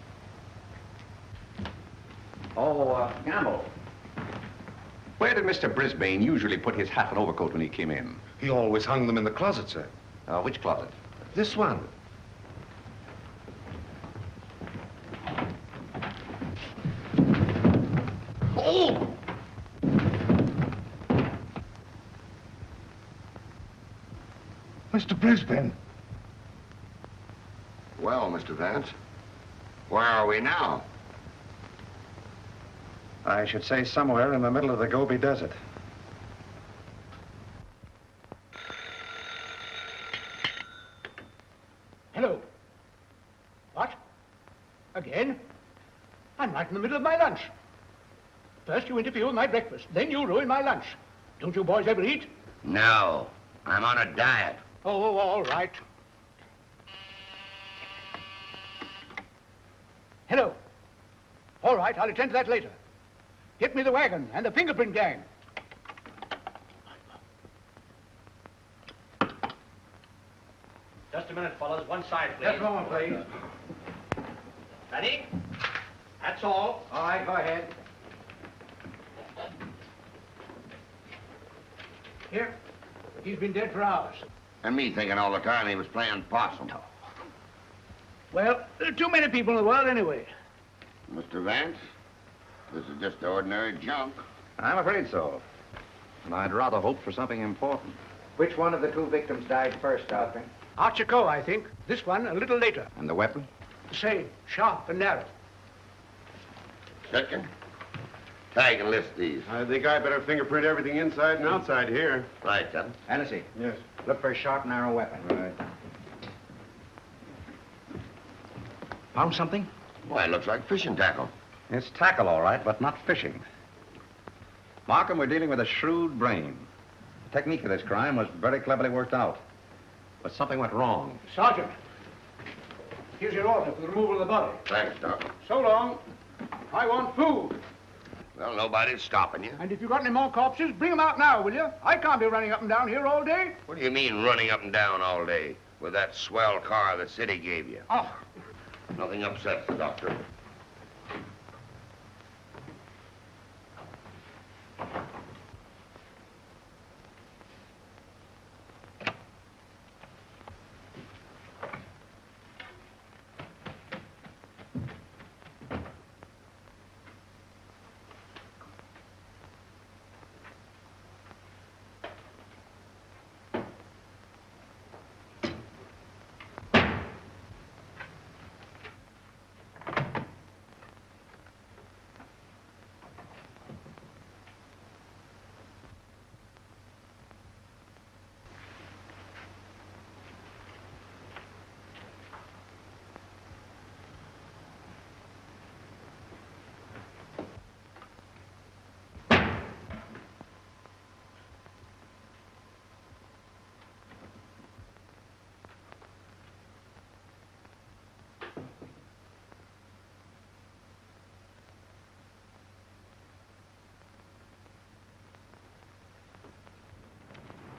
[SPEAKER 8] Oh, Gamble. Where did Mr. Brisbane usually put his hat and overcoat when he came in?
[SPEAKER 12] He always hung them in the closet, sir.
[SPEAKER 8] Which closet?
[SPEAKER 12] This one.
[SPEAKER 15] Oh!
[SPEAKER 12] Mr. Brisbane.
[SPEAKER 15] Well, Mr. Vance, where are we now?
[SPEAKER 8] I should say somewhere in the middle of the Gobi Desert.
[SPEAKER 9] Hello. What? Again? I'm right in the middle of my lunch. First you interfere with my breakfast, then you ruin my lunch. Don't you boys ever eat?
[SPEAKER 15] No, I'm on a diet.
[SPEAKER 9] Oh, all right. Hello. All right, I'll attend to that later. Get me the wagon and the fingerprint gang.
[SPEAKER 1] Just a minute, fellas. One side, please.
[SPEAKER 9] Just a moment, please.
[SPEAKER 1] Ready? That's all.
[SPEAKER 9] All right, go ahead. Here. He's been dead for hours.
[SPEAKER 15] And me thinking all the time he was playing possum.
[SPEAKER 9] Well, there are too many people in the world anyway.
[SPEAKER 15] Mr. Vance, this is just ordinary junk.
[SPEAKER 8] I'm afraid so. And I'd rather hope for something important.
[SPEAKER 14] Which one of the two victims died first, Alfred?
[SPEAKER 9] Archer Coe, I think. This one a little later.
[SPEAKER 8] And the weapon?
[SPEAKER 9] The same, sharp and narrow.
[SPEAKER 15] Second. Tag and list these.
[SPEAKER 4] I think I better fingerprint everything inside and outside here.
[SPEAKER 15] Right, Captain.
[SPEAKER 14] Hennessy.
[SPEAKER 4] Yes.
[SPEAKER 14] Look for a sharp, narrow weapon.
[SPEAKER 8] Right. Found something?
[SPEAKER 15] Why, it looks like fishing tackle.
[SPEAKER 8] It's tackle, all right, but not fishing. Markham, we're dealing with a shrewd brain. The technique of this crime was very cleverly worked out. But something went wrong.
[SPEAKER 9] Sergeant, here's your order for the removal of the body.
[SPEAKER 15] Thanks, Doc.
[SPEAKER 9] So long. I want food.
[SPEAKER 15] Well, nobody's stopping you.
[SPEAKER 9] And if you've got any more corpses, bring them out now, will you? I can't be running up and down here all day.
[SPEAKER 15] What do you mean running up and down all day with that swell car the city gave you?
[SPEAKER 9] Oh.
[SPEAKER 15] Nothing upsets the doctor.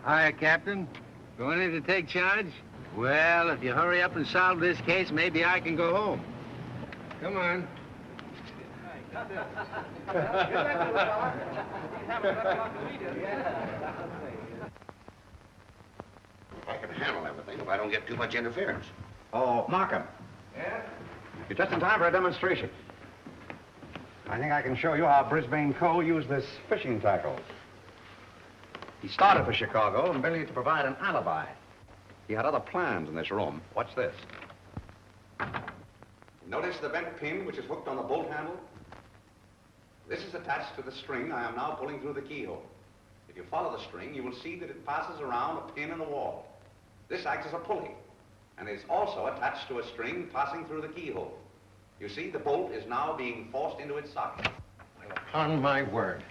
[SPEAKER 14] Hi, Captain. Going in to take charge? Well, if you hurry up and solve this case, maybe I can go home. Come on.
[SPEAKER 15] I can handle everything if I don't get too much interference.
[SPEAKER 8] Oh, Markham.
[SPEAKER 14] Yeah?
[SPEAKER 8] You're just in time for a demonstration. I think I can show you how Brisbane Coe used this fishing tackle. He started for Chicago and merely to provide an alibi. He had other plans in this room. Watch this. Notice the bent pin which is hooked on the bolt handle? This is attached to the string I am now pulling through the keyhole. If you follow the string, you will see that it passes around a pin in the wall. This acts as a pulley, and is also attached to a string passing through the keyhole. You see, the bolt is now being forced into its socket.
[SPEAKER 14] Well, upon my word.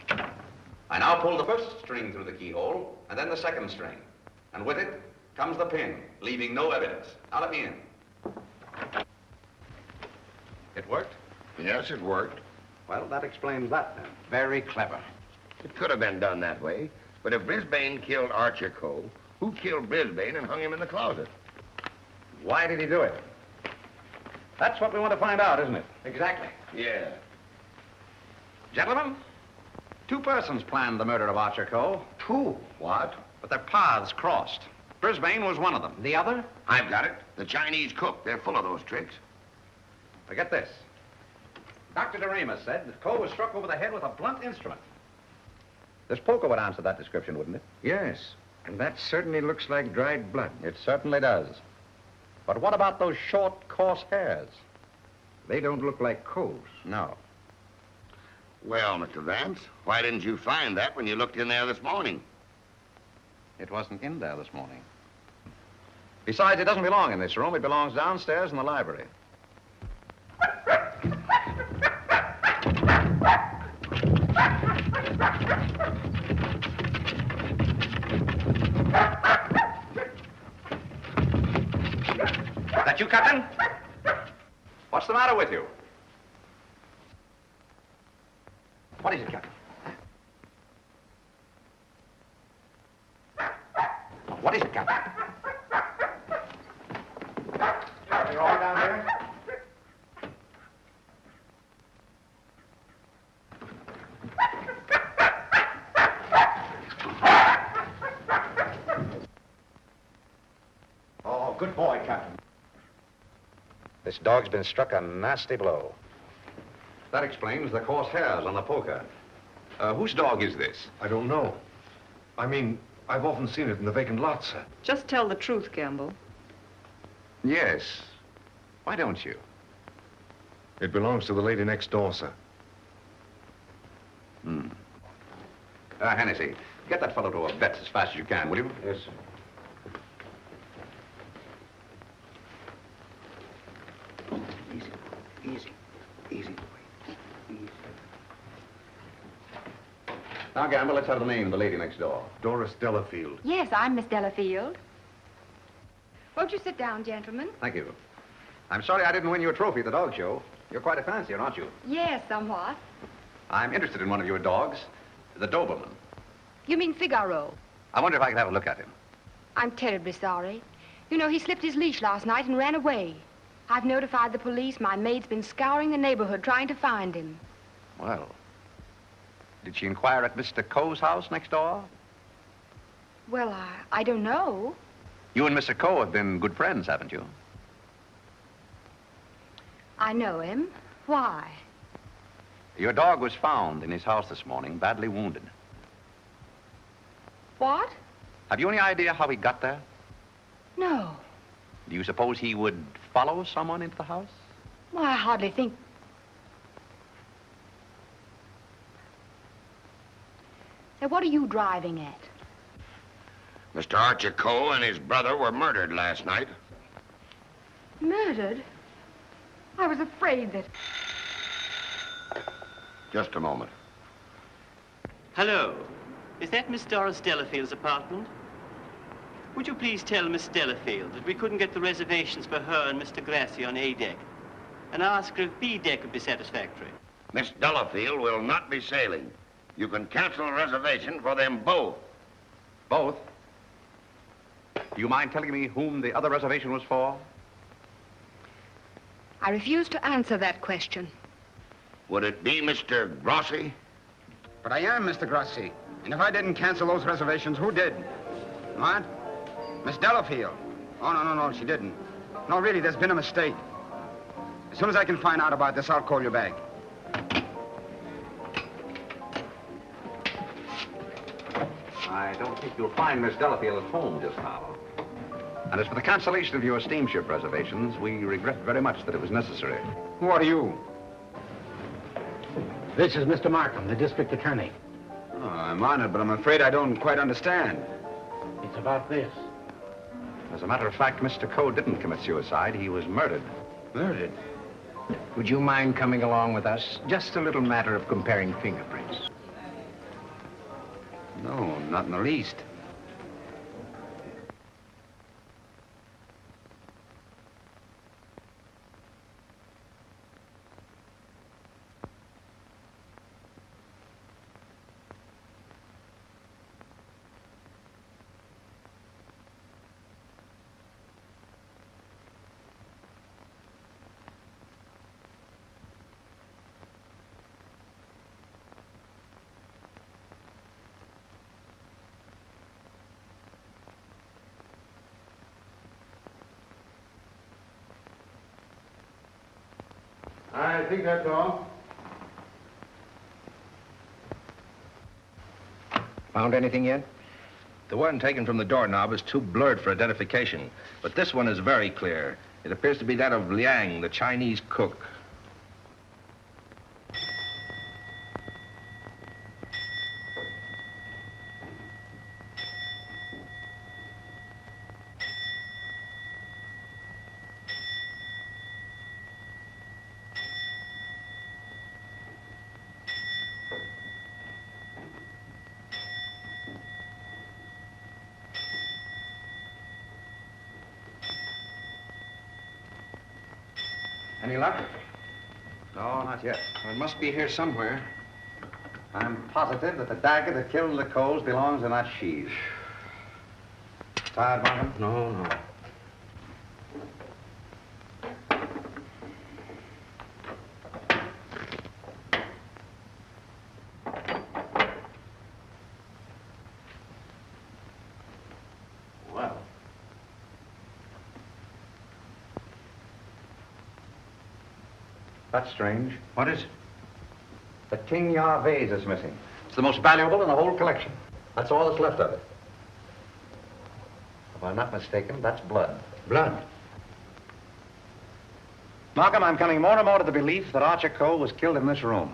[SPEAKER 8] I now pull the first string through the keyhole, and then the second string. And with it comes the pin, leaving no evidence. Now let me in. It worked?
[SPEAKER 15] Yes, it worked.
[SPEAKER 8] Well, that explains that then. Very clever.
[SPEAKER 15] It could have been done that way, but if Brisbane killed Archer Coe, who killed Brisbane and hung him in the closet?
[SPEAKER 8] Why did he do it? That's what we want to find out, isn't it?
[SPEAKER 14] Exactly.
[SPEAKER 15] Yeah.
[SPEAKER 8] Gentlemen, two persons planned the murder of Archer Coe.
[SPEAKER 15] Two? What?
[SPEAKER 8] But their paths crossed. Brisbane was one of them.
[SPEAKER 14] The other?
[SPEAKER 15] I've got it. The Chinese cook. They're full of those tricks.
[SPEAKER 8] Forget this. Dr. DeRamus said that Coe was struck over the head with a blunt instrument. This poker would answer that description, wouldn't it?
[SPEAKER 14] Yes. And that certainly looks like dried blood.
[SPEAKER 8] It certainly does. But what about those short, coarse hairs?
[SPEAKER 14] They don't look like Coe's.
[SPEAKER 8] No.
[SPEAKER 15] Well, Mr. Vance, why didn't you find that when you looked in there this morning?
[SPEAKER 8] It wasn't in there this morning. Besides, it doesn't belong in this room. It belongs downstairs in the library. That you, Captain? What's the matter with you? What is it, Captain? What is it, Captain?
[SPEAKER 12] You're all down here?
[SPEAKER 8] Oh, good boy, Captain. This dog's been struck a nasty blow. That explains the coarse hairs on the poker. Whose dog is this?
[SPEAKER 7] I don't know. I mean, I've often seen it in the vacant lot, sir.
[SPEAKER 16] Just tell the truth, Gamble.
[SPEAKER 8] Yes. Why don't you?
[SPEAKER 7] It belongs to the lady next door, sir.
[SPEAKER 8] Hmm. Hennessy, get that fellow to a vet as fast as you can, will you?
[SPEAKER 7] Yes, sir.
[SPEAKER 8] Easy. Now, Gamble, let's have the name of the lady next door.
[SPEAKER 7] Doris Delafield.
[SPEAKER 11] Yes, I'm Miss Delafield. Won't you sit down, gentlemen?
[SPEAKER 8] Thank you. I'm sorry I didn't win you a trophy at the dog show. You're quite a fancier, aren't you?
[SPEAKER 11] Yes, somewhat.
[SPEAKER 8] I'm interested in one of your dogs, the Doberman.
[SPEAKER 11] You mean Figaro?
[SPEAKER 8] I wonder if I could have a look at him.
[SPEAKER 11] I'm terribly sorry. You know, he slipped his leash last night and ran away. I've notified the police. My maid's been scouring the neighborhood trying to find him.
[SPEAKER 8] Well, did she inquire at Mr. Coe's house next door?
[SPEAKER 11] Well, I don't know.
[SPEAKER 8] You and Mr. Coe have been good friends, haven't you?
[SPEAKER 11] I know him. Why?
[SPEAKER 8] Your dog was found in his house this morning, badly wounded.
[SPEAKER 11] What?
[SPEAKER 8] Have you any idea how he got there?
[SPEAKER 11] No.
[SPEAKER 8] Do you suppose he would follow someone into the house?
[SPEAKER 11] Well, I hardly think... Say, what are you driving at?
[SPEAKER 15] Mr. Archie Coe and his brother were murdered last night.
[SPEAKER 11] Murdered? I was afraid that...
[SPEAKER 15] Just a moment.
[SPEAKER 20] Hello. Is that Miss Doris Delafield's apartment? Would you please tell Miss Delafield that we couldn't get the reservations for her and Mr. Grassy on A deck, and ask her if B deck would be satisfactory?
[SPEAKER 15] Miss Delafield will not be sailing. You can cancel a reservation for them both.
[SPEAKER 8] Both? Do you mind telling me whom the other reservation was for?
[SPEAKER 11] I refuse to answer that question.
[SPEAKER 15] Would it be Mr. Grossi?
[SPEAKER 4] But I am Mr. Grossi. And if I didn't cancel those reservations, who did? What? Miss Delafield. Oh, no, she didn't. No, really, there's been a mistake. As soon as I can find out about this, I'll call you back.
[SPEAKER 8] I don't think you'll find Miss Delafield at home just now. And as for the cancellation of your steamship reservations, we regret very much that it was necessary.
[SPEAKER 4] Who are you?
[SPEAKER 9] This is Mr. Markham, the district attorney.
[SPEAKER 4] Oh, I'm honored, but I'm afraid I don't quite understand.
[SPEAKER 9] It's about this.
[SPEAKER 8] As a matter of fact, Mr. Coe didn't commit suicide. He was murdered.
[SPEAKER 4] Murdered?
[SPEAKER 14] Would you mind coming along with us? Just a little matter of comparing fingerprints.
[SPEAKER 4] No, not in the least.
[SPEAKER 12] I think that's all.
[SPEAKER 10] Found anything yet? The one taken from the doorknob is too blurred for identification, but this one is very clear. It appears to be that of Liang, the Chinese cook.
[SPEAKER 8] Any luck? No, not yet.
[SPEAKER 10] It must be here somewhere.
[SPEAKER 8] I'm positive that the dagger that killed the Coles belongs in that sheath. Tired, Markham?
[SPEAKER 7] No, no.
[SPEAKER 8] Well. That's strange.
[SPEAKER 7] What is it?
[SPEAKER 8] The Ting Ya vase is missing. It's the most valuable in the whole collection. That's all that's left of it. If I'm not mistaken, that's blood.
[SPEAKER 7] Blood?
[SPEAKER 8] Markham, I'm coming more and more to the belief that Archer Cole was killed in this room.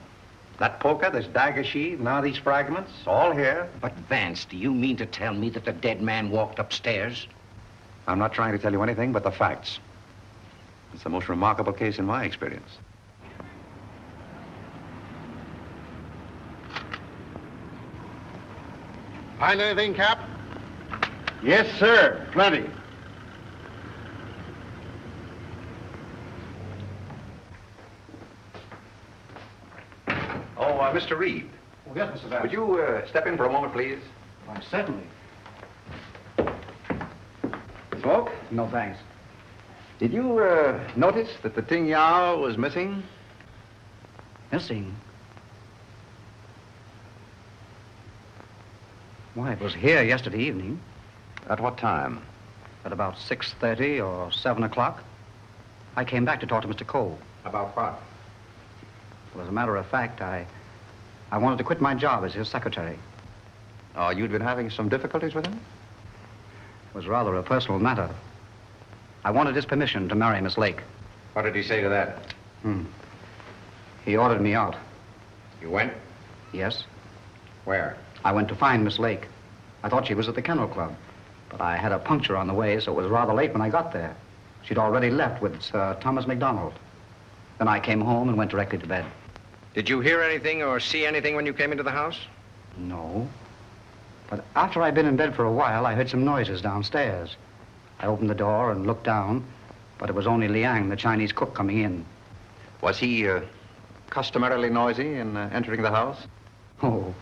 [SPEAKER 8] That poker, this dagger sheath, now these fragments, all here.
[SPEAKER 4] But, Vance, do you mean to tell me that the dead man walked upstairs?
[SPEAKER 8] I'm not trying to tell you anything but the facts. It's the most remarkable case in my experience.
[SPEAKER 12] Find anything, Cap?
[SPEAKER 8] Yes, sir. Plenty. Oh, Mr. Reed.
[SPEAKER 9] Oh, yes, Mr. Vance.
[SPEAKER 8] Would you step in for a moment, please?
[SPEAKER 9] Why, certainly.
[SPEAKER 8] Smoke?
[SPEAKER 9] No, thanks.
[SPEAKER 8] Did you notice that the Ting Yao was missing?
[SPEAKER 17] Missing? Why, it was here yesterday evening.
[SPEAKER 8] At what time?
[SPEAKER 17] At about 6:30 or 7 o'clock. I came back to talk to Mr. Cole.
[SPEAKER 8] About what?
[SPEAKER 17] Well, as a matter of fact, I wanted to quit my job as his secretary.
[SPEAKER 8] Oh, you'd been having some difficulties with him?
[SPEAKER 17] It was rather a personal matter. I wanted his permission to marry Miss Lake.
[SPEAKER 8] What did he say to that?
[SPEAKER 17] He ordered me out.
[SPEAKER 8] You went?
[SPEAKER 17] Yes.
[SPEAKER 8] Where?
[SPEAKER 17] I went to find Miss Lake. I thought she was at the Kennel Club. But I had a puncture on the way, so it was rather late when I got there. She'd already left with Sir Thomas MacDonald. Then I came home and went directly to bed.
[SPEAKER 7] Did you hear anything or see anything when you came into the house?
[SPEAKER 17] No. But after I'd been in bed for a while, I heard some noises downstairs. I opened the door and looked down, but it was only Liang, the Chinese cook, coming in.
[SPEAKER 8] Was he customarily noisy in entering the house?
[SPEAKER 17] Oh,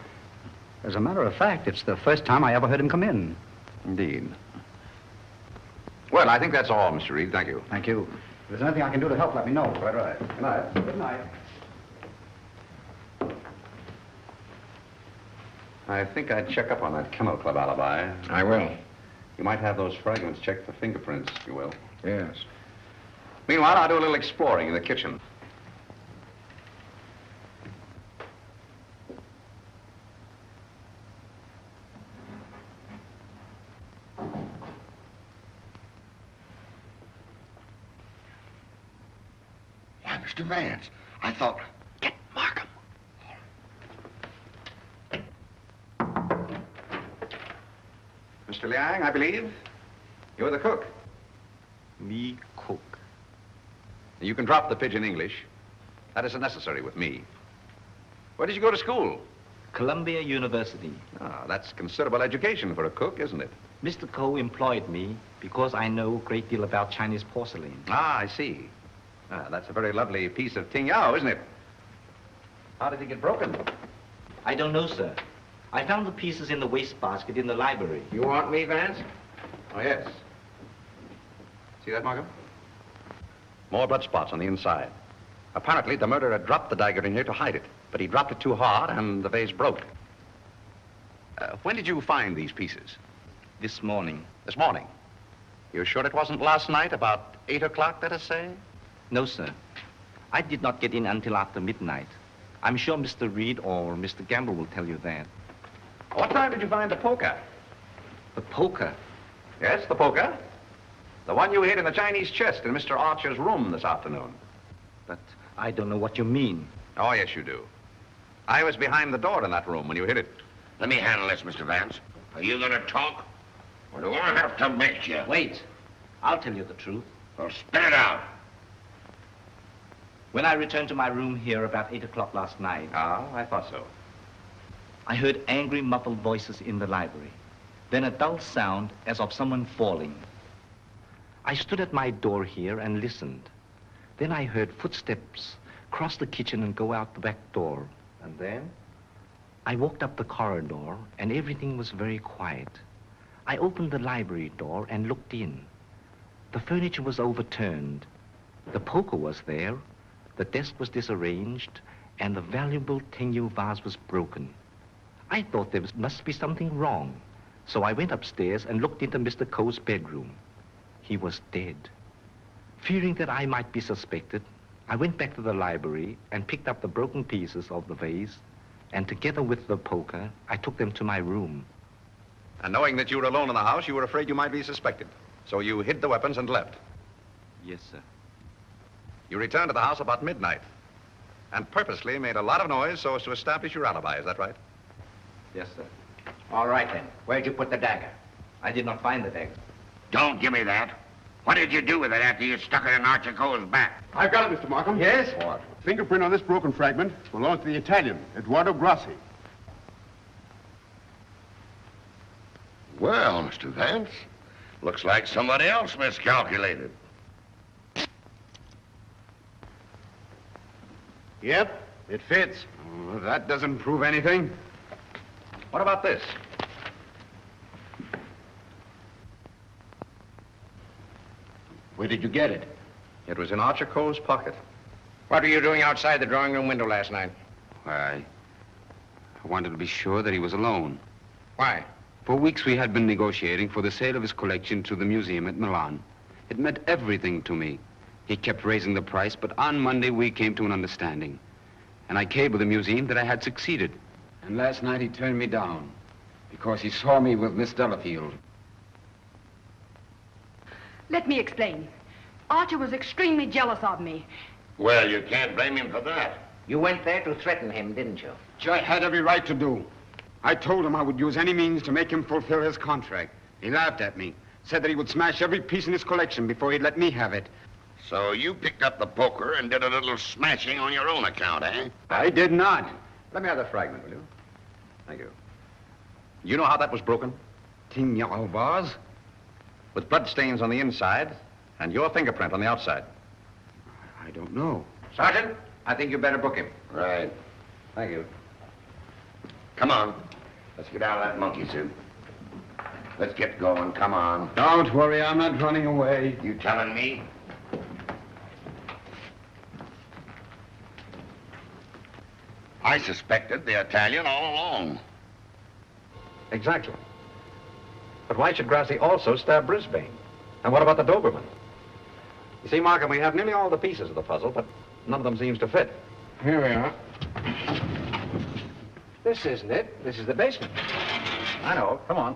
[SPEAKER 17] as a matter of fact, it's the first time I ever heard him come in.
[SPEAKER 8] Indeed. Well, I think that's all, Mr. Reed. Thank you.
[SPEAKER 17] Thank you. If there's anything I can do to help, let me know.
[SPEAKER 8] Quite right. Good night.
[SPEAKER 17] Good night.
[SPEAKER 8] I think I'd check up on that Kennel Club alibi.
[SPEAKER 7] I will.
[SPEAKER 8] You might have those fragments checked for fingerprints, if you will.
[SPEAKER 7] Yes.
[SPEAKER 8] Meanwhile, I'll do a little exploring in the kitchen.
[SPEAKER 15] Why, Mr. Vance, I thought... Get Markham.
[SPEAKER 8] Mr. Liang, I believe. You're the cook.
[SPEAKER 2] Me cook.
[SPEAKER 8] You can drop the pidgin English. That isn't necessary with me. Where did you go to school?
[SPEAKER 2] Columbia University.
[SPEAKER 8] Ah, that's considerable education for a cook, isn't it?
[SPEAKER 2] Mr. Coe employed me because I know a great deal about Chinese porcelain.
[SPEAKER 8] Ah, I see. Ah, that's a very lovely piece of Ting Yao, isn't it? How did it get broken?
[SPEAKER 2] I don't know, sir. I found the pieces in the wastebasket in the library.
[SPEAKER 7] You want me, Vance?
[SPEAKER 8] Oh, yes. See that, Markham? More blood spots on the inside. Apparently, the murderer dropped the dagger in here to hide it, but he dropped it too hard, and the vase broke. When did you find these pieces?
[SPEAKER 2] This morning.
[SPEAKER 8] This morning? You're sure it wasn't last night, about 8 o'clock, let us say?
[SPEAKER 2] No, sir. I did not get in until after midnight. I'm sure Mr. Reed or Mr. Gamble will tell you that.
[SPEAKER 8] What time did you find the poker?
[SPEAKER 2] The poker?
[SPEAKER 8] Yes, the poker. The one you hid in the Chinese chest in Mr. Archer's room this afternoon.
[SPEAKER 2] But I don't know what you mean.
[SPEAKER 8] Oh, yes, you do. I was behind the door in that room when you hid it.
[SPEAKER 15] Let me handle this, Mr. Vance. Are you going to talk? Or do I have to make you?
[SPEAKER 2] Wait. I'll tell you the truth.
[SPEAKER 15] Well, spit it out.
[SPEAKER 2] When I returned to my room here about 8 o'clock last night...
[SPEAKER 8] Ah, I thought so.
[SPEAKER 2] I heard angry, muffled voices in the library. Then a dull sound as of someone falling. I stood at my door here and listened. Then I heard footsteps cross the kitchen and go out the back door.
[SPEAKER 8] And then?
[SPEAKER 2] I walked up the corridor, and everything was very quiet. I opened the library door and looked in. The furniture was overturned. The poker was there, the desk was disarranged, and the valuable Tengu vase was broken. I thought there must be something wrong, so I went upstairs and looked into Mr. Coe's bedroom. He was dead. Fearing that I might be suspected, I went back to the library and picked up the broken pieces of the vase, and together with the poker, I took them to my room.
[SPEAKER 8] And knowing that you were alone in the house, you were afraid you might be suspected. So you hid the weapons and left.
[SPEAKER 2] Yes, sir.
[SPEAKER 8] You returned to the house about midnight and purposely made a lot of noise so as to establish your alibi. Is that right?
[SPEAKER 2] Yes, sir.
[SPEAKER 10] All right, then. Where'd you put the dagger?
[SPEAKER 2] I did not find the dagger.
[SPEAKER 15] Don't give me that. What did you do with it after you stuck it in Archer Coe's back?
[SPEAKER 4] I've got it, Mr. Markham.
[SPEAKER 12] Yes?
[SPEAKER 4] What? Fingerprint on this broken fragment belongs to the Italian, Eduardo Grassi.
[SPEAKER 15] Well, Mr. Vance, looks like somebody else miscalculated.
[SPEAKER 12] Yep, it fits.
[SPEAKER 4] Oh, that doesn't prove anything.
[SPEAKER 8] What about this?
[SPEAKER 4] Where did you get it?
[SPEAKER 8] It was in Archer Coe's pocket.
[SPEAKER 10] What were you doing outside the drawing room window last night?
[SPEAKER 19] Why, I wanted to be sure that he was alone.
[SPEAKER 10] Why?
[SPEAKER 19] For weeks we had been negotiating for the sale of his collection to the museum at Milan. It meant everything to me. He kept raising the price, but on Monday we came to an understanding. And I cabled the museum that I had succeeded.
[SPEAKER 4] And last night he turned me down because he saw me with Miss Delafield.
[SPEAKER 11] Let me explain. Archer was extremely jealous of me.
[SPEAKER 15] Well, you can't blame him for that.
[SPEAKER 10] You went there to threaten him, didn't you?
[SPEAKER 4] Which I had every right to do. I told him I would use any means to make him fulfill his contract. He laughed at me, said that he would smash every piece in his collection before he'd let me have it.
[SPEAKER 15] So you picked up the poker and did a little smashing on your own account, eh?
[SPEAKER 4] I did not.
[SPEAKER 8] Let me have the fragment, will you? Thank you. You know how that was broken?
[SPEAKER 4] Tin yellow vase?
[SPEAKER 8] With blood stains on the inside and your fingerprint on the outside.
[SPEAKER 4] I don't know.
[SPEAKER 10] Sergeant, I think you better book him.
[SPEAKER 15] Right.
[SPEAKER 8] Thank you.
[SPEAKER 15] Come on. Let's get out of that monkey suit. Let's get going. Come on.
[SPEAKER 4] Don't worry, I'm not running away.
[SPEAKER 15] You telling me? I suspected the Italian all along.
[SPEAKER 8] Exactly. But why should Grassi also stab Brisbane? And what about the Doberman? You see, Markham, we have nearly all the pieces of the puzzle, but none of them seems to fit.
[SPEAKER 4] Here we are.
[SPEAKER 12] This isn't it. This is the basement.
[SPEAKER 8] I know. Come on.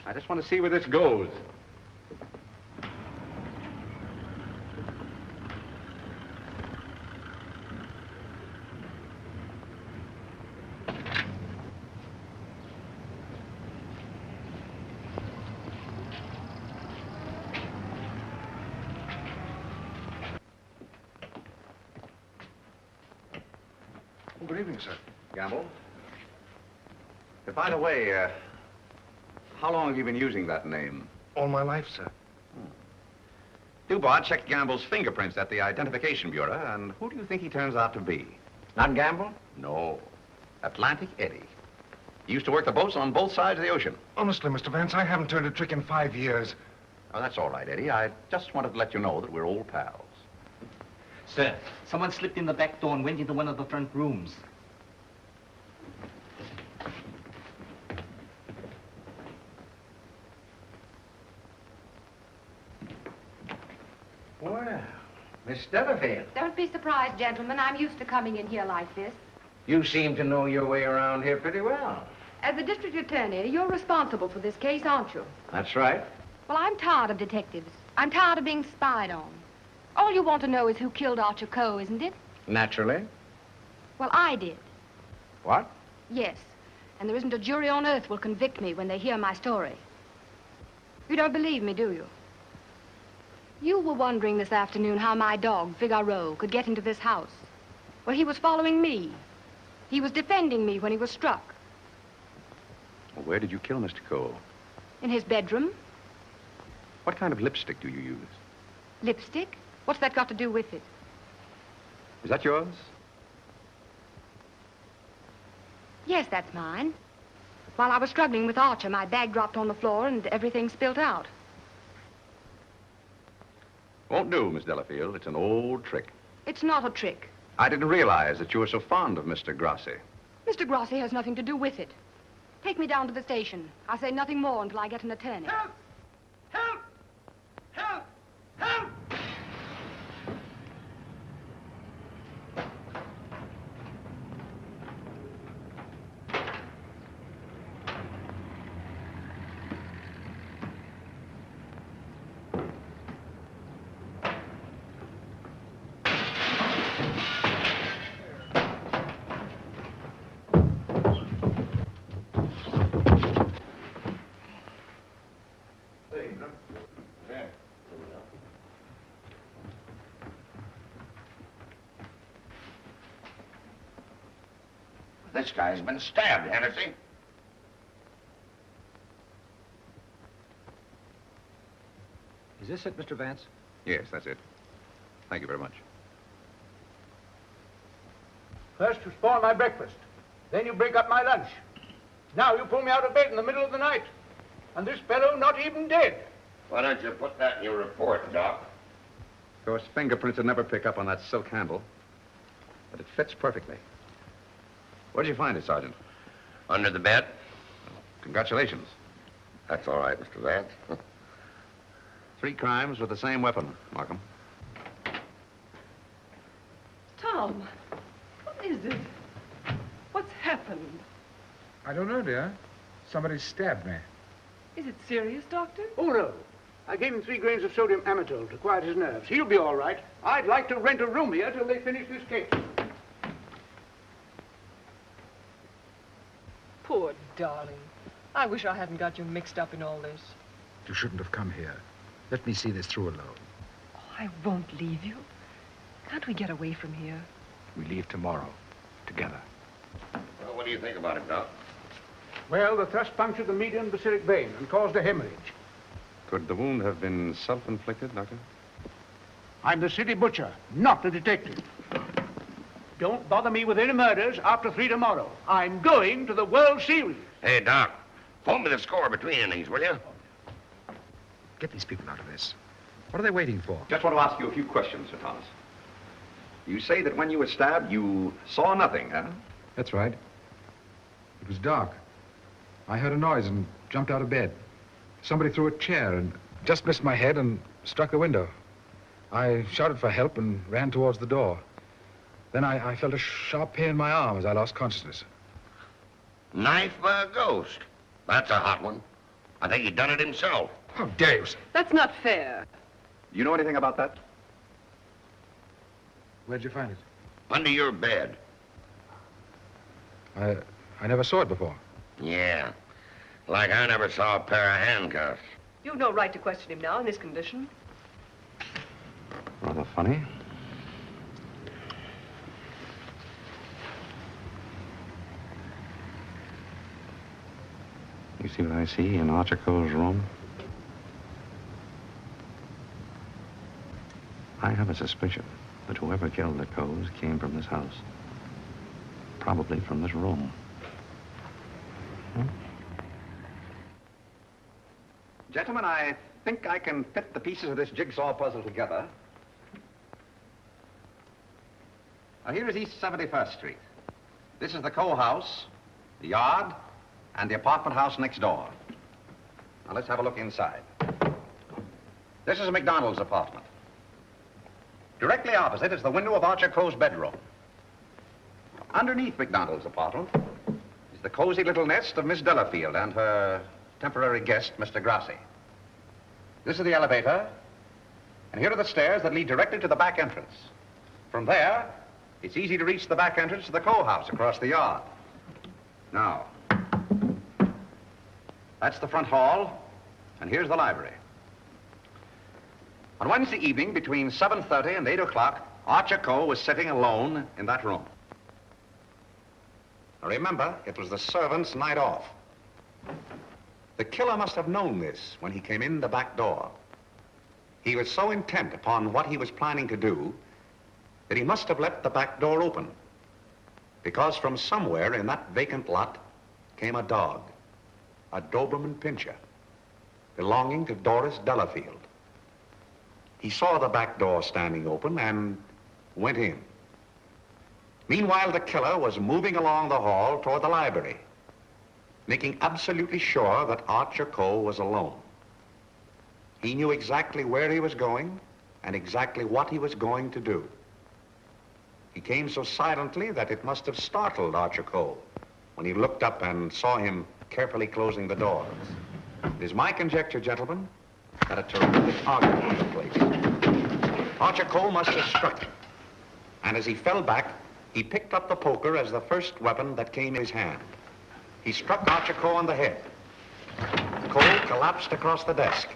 [SPEAKER 8] I just want to see where this goes.
[SPEAKER 12] Good evening, sir.
[SPEAKER 8] Gamble? By the way, how long have you been using that name?
[SPEAKER 12] All my life, sir.
[SPEAKER 8] Dubois checked Gamble's fingerprints at the Identification Bureau, and who do you think he turns out to be?
[SPEAKER 10] Not Gamble?
[SPEAKER 8] No. Atlantic Eddie. He used to work the boats on both sides of the ocean.
[SPEAKER 12] Honestly, Mr. Vance, I haven't turned a trick in 5 years.
[SPEAKER 8] Oh, that's all right, Eddie. I just wanted to let you know that we're old pals.
[SPEAKER 2] Sir, someone slipped in the back door and went into one of the front rooms.
[SPEAKER 12] Well, Miss Delafield,
[SPEAKER 11] Don't be surprised, gentlemen. I'm used to coming in here like this.
[SPEAKER 10] You seem to know your way around here pretty well.
[SPEAKER 11] As the district attorney, you're responsible for this case, aren't you?
[SPEAKER 10] That's right.
[SPEAKER 11] Well, I'm tired of detectives. I'm tired of being spied on. All you want to know is who killed Archer Coe, isn't it?
[SPEAKER 10] Naturally.
[SPEAKER 11] Well, I did.
[SPEAKER 10] What?
[SPEAKER 11] Yes. And there isn't a jury on earth will convict me when they hear my story. You don't believe me, do you? You were wondering this afternoon how my dog, Figaro, could get into this house. Well, he was following me. He was defending me when he was struck.
[SPEAKER 8] Well, where did you kill Mr. Cole?
[SPEAKER 11] In his bedroom.
[SPEAKER 8] What kind of lipstick do you use?
[SPEAKER 11] Lipstick? What's that got to do with it?
[SPEAKER 8] Is that yours?
[SPEAKER 11] Yes, that's mine. While I was struggling with Archer, my bag dropped on the floor and everything spilt out.
[SPEAKER 8] Won't do, Miss Delafield. It's an old trick.
[SPEAKER 11] It's not a trick.
[SPEAKER 8] I didn't realize that you were so fond of Mr. Grassi.
[SPEAKER 11] Mr. Grassi has nothing to do with it. Take me down to the station. I'll say nothing more until I get an attorney.
[SPEAKER 18] Help! Help! Help! Help!
[SPEAKER 15] This guy's been stabbed, Hennessy.
[SPEAKER 7] Is this it, Mr. Vance?
[SPEAKER 8] Yes, that's it. Thank you very much.
[SPEAKER 9] First you spoil my breakfast. Then you break up my lunch. Now you pull me out of bed in the middle of the night. And this fellow not even dead.
[SPEAKER 15] Why don't you put that in your report, Doc?
[SPEAKER 8] Of course, fingerprints would never pick up on that silk handle. But it fits perfectly. Where did you find it, Sergeant?
[SPEAKER 15] Under the bed.
[SPEAKER 8] Congratulations.
[SPEAKER 15] That's all right, Mr. Vance.
[SPEAKER 8] 3 crimes with the same weapon, Markham.
[SPEAKER 16] Tom, what is it? What's happened?
[SPEAKER 21] I don't know, dear. Somebody stabbed me.
[SPEAKER 16] Is it serious, Doctor?
[SPEAKER 9] Oh, no. I gave him 3 grains of sodium amytal to quiet his nerves. He'll be all right. I'd like to rent a room here till they finish this case.
[SPEAKER 16] Poor darling. I wish I hadn't got you mixed up in all this.
[SPEAKER 21] You shouldn't have come here. Let me see this through alone.
[SPEAKER 16] Oh, I won't leave you. Can't we get away from here?
[SPEAKER 21] We leave tomorrow. Together.
[SPEAKER 15] Well, what do you think about it, Doc?
[SPEAKER 9] Well, the thrust punctured the median basilic vein and caused a hemorrhage.
[SPEAKER 8] Could the wound have been self-inflicted, Doctor?
[SPEAKER 9] I'm the city butcher, not the detective. Don't bother me with any murders after 3 tomorrow. I'm going to the World Series.
[SPEAKER 15] Hey, Doc, phone me the score between innings, will you?
[SPEAKER 21] Get these people out of this. What are they waiting for?
[SPEAKER 8] Just want to ask you a few questions, Sir Thomas. You say that when you were stabbed, you saw nothing, huh?
[SPEAKER 21] That's right. It was dark. I heard a noise and jumped out of bed. Somebody threw a chair and just missed my head and struck the window. I shouted for help and ran towards the door. Then I felt a sharp pain in my arm as I lost consciousness.
[SPEAKER 15] Knife by a ghost. That's a hot one. I think he done it himself.
[SPEAKER 21] How dare you, sir?
[SPEAKER 16] That's not fair.
[SPEAKER 8] Do you know anything about that?
[SPEAKER 21] Where'd you find it?
[SPEAKER 15] Under your bed.
[SPEAKER 21] I never saw it before.
[SPEAKER 15] Yeah. Like I never saw a pair of handcuffs.
[SPEAKER 16] You've no right to question him now in this condition.
[SPEAKER 8] Rather funny. You see what I see in Archer Coe's room? I have a suspicion that whoever killed the Coes came from this house. Probably from this room. Gentlemen, I think I can fit the pieces of this jigsaw puzzle together. Now, here is East 71st Street. This is the Coe house, the yard, and the apartment house next door. Now, let's have a look inside. This is McDonald's apartment. Directly opposite is the window of Archer Coe's bedroom. Underneath McDonald's apartment is the cozy little nest of Miss Delafield and her temporary guest, Mr. Grassi. This is the elevator, and here are the stairs that lead directly to the back entrance. From there, it's easy to reach the back entrance to the Coe house across the yard. Now, that's the front hall, and here's the library. On Wednesday evening, between 7:30 and 8 o'clock, Archer Coe was sitting alone in that room. Now remember, it was the servant's night off. The killer must have known this when he came in the back door. He was so intent upon what he was planning to do that he must have left the back door open. Because from somewhere in that vacant lot came a dog, a Doberman Pinscher, belonging to Doris Delafield. He saw the back door standing open and went in. Meanwhile, the killer was moving along the hall toward the library, making absolutely sure that Archer Cole was alone. He knew exactly where he was going and exactly what he was going to do. He came so silently that it must have startled Archer Cole when he looked up and saw him carefully closing the door. It is my conjecture, gentlemen, that a terrific argument took place. Archer Cole must have struck him, and as he fell back, he picked up the poker as the first weapon that came in his hand. He struck Archer Cole on the head. Cole collapsed across the desk,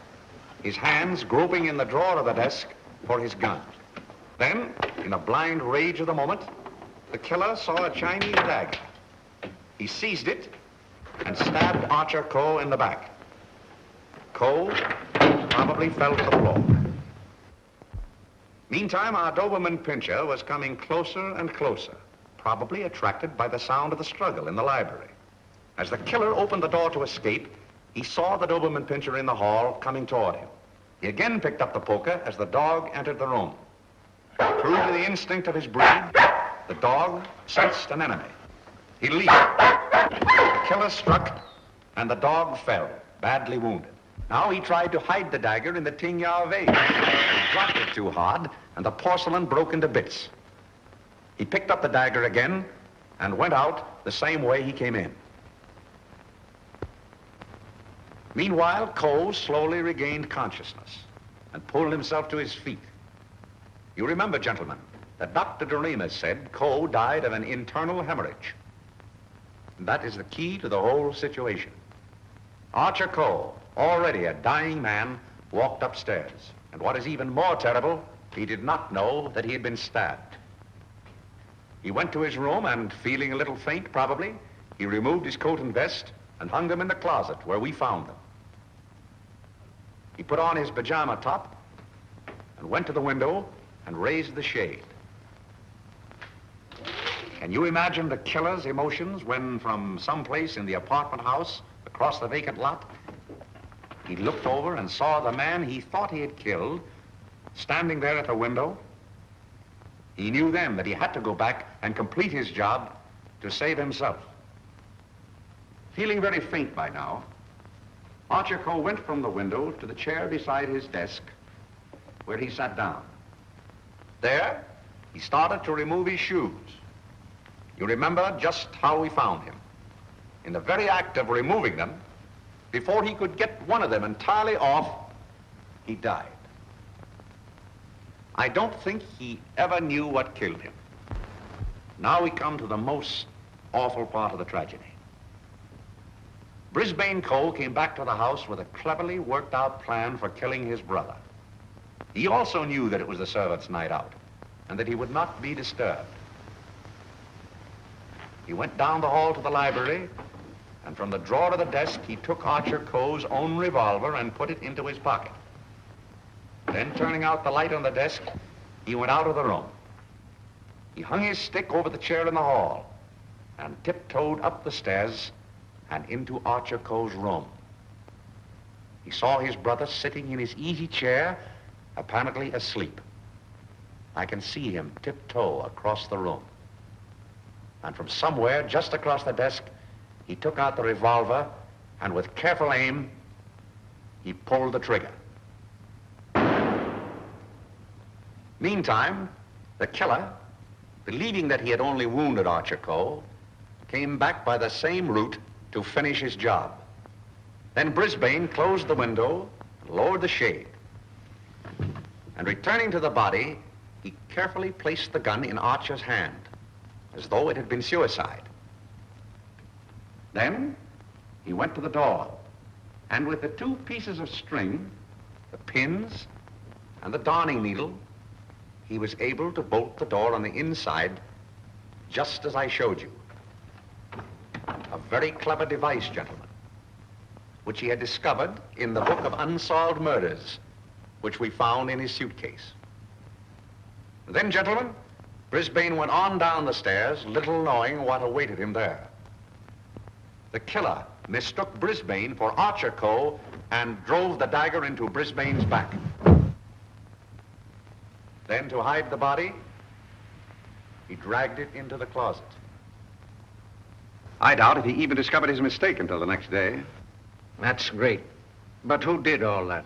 [SPEAKER 8] his hands groping in the drawer of the desk for his gun. Then, in a blind rage of the moment, the killer saw a Chinese dagger. He seized it and stabbed Archer Cole in the back. Cole probably fell to the floor. Meantime, our Doberman Pinscher was coming closer and closer, probably attracted by the sound of the struggle in the library. As the killer opened the door to escape, he saw the Doberman Pinscher in the hall coming toward him. He again picked up the poker as the dog entered the room. True to the instinct of his breed, the dog sensed an enemy. He leaped. The killer struck, and the dog fell, badly wounded. Now he tried to hide the dagger in the Tingya vase. He dropped it too hard, and the porcelain broke into bits. He picked up the dagger again and went out the same way he came in. Meanwhile, Cole slowly regained consciousness and pulled himself to his feet. You remember, gentlemen, that Dr. Doremus said Cole died of an internal hemorrhage. And that is the key to the whole situation. Archer Cole, already a dying man, walked upstairs. And what is even more terrible, he did not know that he had been stabbed. He went to his room and, feeling a little faint probably, he removed his coat and vest and hung them in the closet where we found them. He put on his pajama top and went to the window and raised the shade. Can you imagine the killer's emotions when, from someplace in the apartment house across the vacant lot, he looked over and saw the man he thought he had killed standing there at the window? He knew then that he had to go back and complete his job to save himself. Feeling very faint by now, Archer Cole went from the window to the chair beside his desk, where he sat down. There, he started to remove his shoes. You remember just how we found him. In the very act of removing them, before he could get one of them entirely off, he died. I don't think he ever knew what killed him. Now we come to the most awful part of the tragedy. Brisbane Cole came back to the house with a cleverly worked out plan for killing his brother. He also knew that it was the servants' night out and that he would not be disturbed. He went down the hall to the library, and from the drawer of the desk, he took Archer Cole's own revolver and put it into his pocket. Then, turning out the light on the desk, he went out of the room. He hung his stick over the chair in the hall and tiptoed up the stairs and into Archer Cole's room. He saw his brother sitting in his easy chair, apparently asleep. I can see him tiptoe across the room. And from somewhere just across the desk, he took out the revolver and with careful aim, he pulled the trigger. Meantime, the killer, believing that he had only wounded Archer Cole, came back by the same route to finish his job. Then Brisbane closed the window, lowered the shade, and returning to the body, he carefully placed the gun in Archer's hand, as though it had been suicide. Then he went to the door, and with the two pieces of string, the pins and the darning needle, he was able to bolt the door on the inside, just as I showed you. A very clever device, gentlemen, which he had discovered in the book of Unsolved Murders, which we found in his suitcase. Then, gentlemen, Brisbane went on down the stairs, little knowing what awaited him there. The killer mistook Brisbane for Archer Coe and drove the dagger into Brisbane's back. Then, to hide the body, he dragged it into the closet. I doubt if he even discovered his mistake until the next day.
[SPEAKER 14] That's great. But who did all that?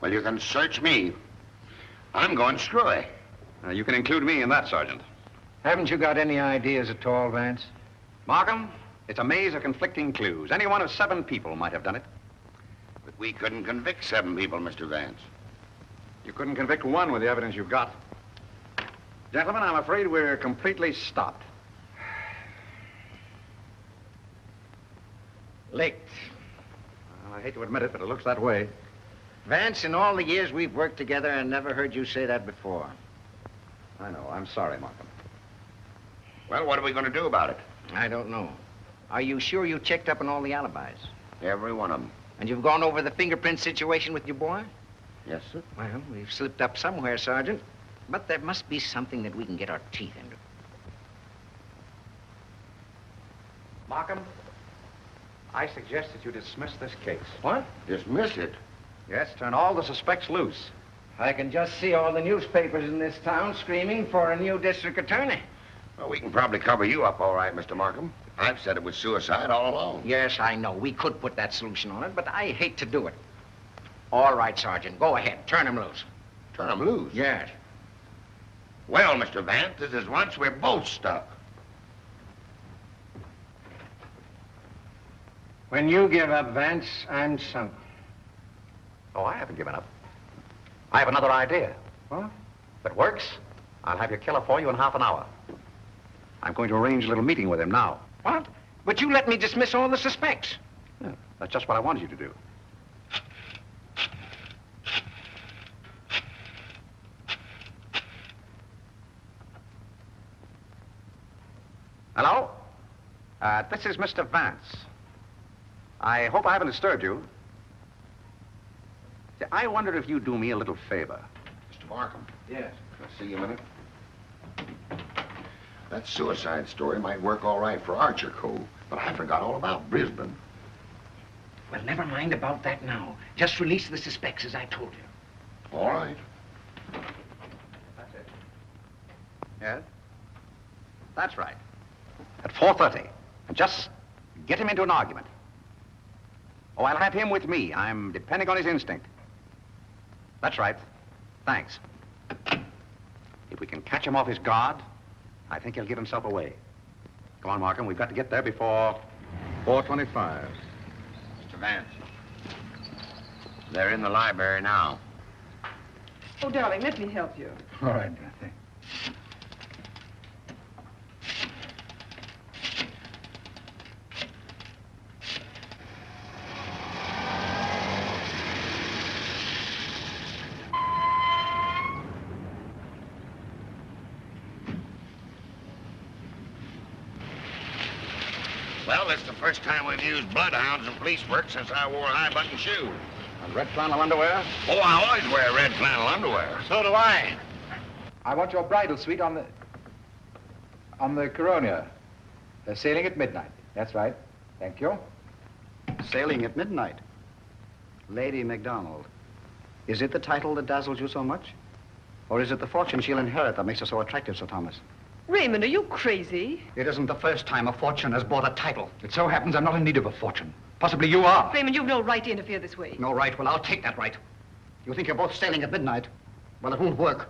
[SPEAKER 15] Well, you can search me. I'm going screwy.
[SPEAKER 8] You can include me in that, Sergeant.
[SPEAKER 14] Haven't you got any ideas at all, Vance?
[SPEAKER 8] Markham, it's a maze of conflicting clues. Any one of 7 people might have done it.
[SPEAKER 15] But we couldn't convict 7 people, Mr. Vance.
[SPEAKER 8] You couldn't convict one with the evidence you've got. Gentlemen, I'm afraid we're completely stopped.
[SPEAKER 14] Licked.
[SPEAKER 8] Well, I hate to admit it, but it looks that way.
[SPEAKER 14] Vance, in all the years we've worked together, I never heard you say that before.
[SPEAKER 8] I know. I'm sorry, Markham.
[SPEAKER 15] Well, what are we going to do about it?
[SPEAKER 14] I don't know. Are you sure you checked up on all the alibis?
[SPEAKER 15] Every one of them.
[SPEAKER 14] And you've gone over the fingerprint situation with your boy?
[SPEAKER 15] Yes, sir.
[SPEAKER 14] Well, we've slipped up somewhere, Sergeant. But there must be something that we can get our teeth into.
[SPEAKER 8] Markham, I suggest that you dismiss this case.
[SPEAKER 14] What?
[SPEAKER 15] Dismiss it?
[SPEAKER 8] Yes, turn all the suspects loose.
[SPEAKER 14] I can just see all the newspapers in this town screaming for a new district attorney.
[SPEAKER 15] Well, we can probably cover you up all right, Mr. Markham. I've said it was suicide all along.
[SPEAKER 14] Yes, I know. We could put that solution on it, but I hate to do it. All right, Sergeant. Go ahead. Turn him loose.
[SPEAKER 15] Turn him loose?
[SPEAKER 14] Yes.
[SPEAKER 15] Well, Mr. Vance, this is once we're both stuck.
[SPEAKER 14] When you give up, Vance, I'm sunk.
[SPEAKER 8] Oh, I haven't given up. I have another idea.
[SPEAKER 14] What?
[SPEAKER 8] If it works, I'll have your killer for you in half an hour. I'm going to arrange a little meeting with him now.
[SPEAKER 14] What? But you let me dismiss all the suspects.
[SPEAKER 8] Yeah, that's just what I wanted you to do. Hello? This is Mr. Vance. I hope I haven't disturbed you. I wondered if you'd do me a little favor.
[SPEAKER 15] Mr. Markham.
[SPEAKER 14] Yes.
[SPEAKER 15] Can I see you a minute? That suicide story might work all right for Archer Cove, but I forgot all about Brisbane.
[SPEAKER 14] Well, never mind about that now. Just release the suspects as I told you.
[SPEAKER 15] All right.
[SPEAKER 8] That's it. Yes? That's right. At 4:30. And just get him into an argument. Oh, I'll have him with me. I'm depending on his instinct. That's right. Thanks. If we can catch him off his guard, I think he'll give himself away. Come on, Markham. We've got to get there before 4:25.
[SPEAKER 15] Mr. Vance. They're in the library now.
[SPEAKER 16] Oh, darling, let me help you.
[SPEAKER 14] All right, Dorothy.
[SPEAKER 15] Well, it's the first time we've used bloodhounds in police work since I wore high-button shoes.
[SPEAKER 8] And red flannel underwear?
[SPEAKER 15] Oh, I always wear red flannel underwear.
[SPEAKER 14] So do I.
[SPEAKER 21] I want your bridal suite on the Coroner. They're sailing at midnight. That's right. Thank you.
[SPEAKER 17] Sailing at midnight. Lady MacDonald. Is it the title that dazzles you so much? Or is it the fortune she'll inherit that makes her so attractive, Sir Thomas?
[SPEAKER 16] Raymond, are you crazy?
[SPEAKER 17] It isn't the first time a fortune has bought a title. It so happens I'm not in need of a fortune. Possibly you are.
[SPEAKER 16] Raymond, you've no right to interfere this way.
[SPEAKER 17] No right? Well, I'll take that right. You think you're both sailing at midnight? Well, it won't work.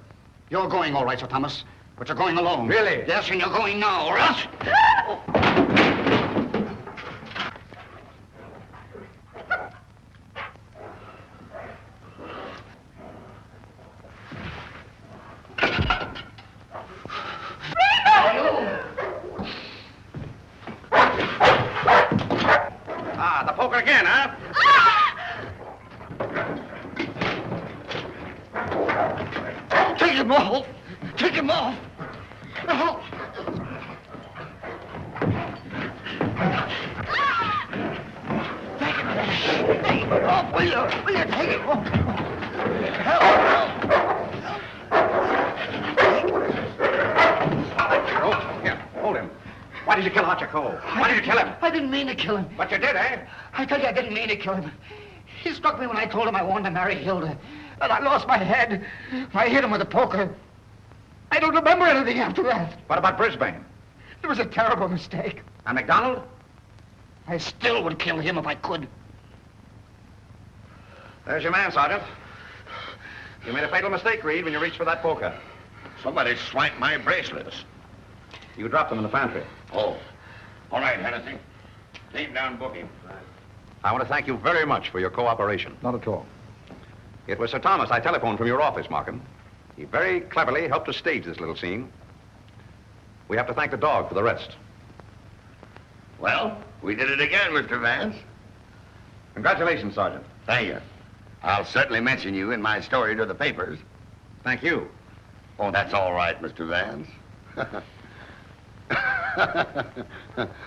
[SPEAKER 17] You're going all right, Sir Thomas, but you're going alone.
[SPEAKER 14] Really?
[SPEAKER 17] Yes, and you're going now, or else...
[SPEAKER 8] Ah, the poker again, huh?
[SPEAKER 17] Take him off! Take him off! No! Take him off, will you? Will you take him off? Help!
[SPEAKER 8] did you kill Archer Cole? Why did you kill him?
[SPEAKER 9] I didn't mean to kill him.
[SPEAKER 8] But you did, eh?
[SPEAKER 9] I tell you, I didn't mean to kill him. He struck me when I told him I wanted to marry Hilda. And I lost my head. I hit him with a poker. I don't remember anything after that.
[SPEAKER 8] What about Brisbane?
[SPEAKER 9] It was a terrible mistake.
[SPEAKER 8] And McDonald?
[SPEAKER 9] I still would kill him if I could.
[SPEAKER 8] There's your man, Sergeant. You made a fatal mistake, Reed, when you reached for that poker.
[SPEAKER 15] Somebody swiped my bracelets.
[SPEAKER 8] You dropped them in the pantry.
[SPEAKER 15] Oh. All right, Hennessy. Take down booking.
[SPEAKER 8] I want to thank you very much for your cooperation.
[SPEAKER 6] Not at all.
[SPEAKER 8] It was Sir Thomas I telephoned from your office, Markham. He very cleverly helped us stage this little scene. We have to thank the dog for the rest.
[SPEAKER 15] Well, we did it again, Mr. Vance.
[SPEAKER 8] Congratulations, Sergeant.
[SPEAKER 15] Thank you. I'll certainly mention you in my story to the papers.
[SPEAKER 8] Thank you.
[SPEAKER 15] Oh, that's all right, Mr. Vance.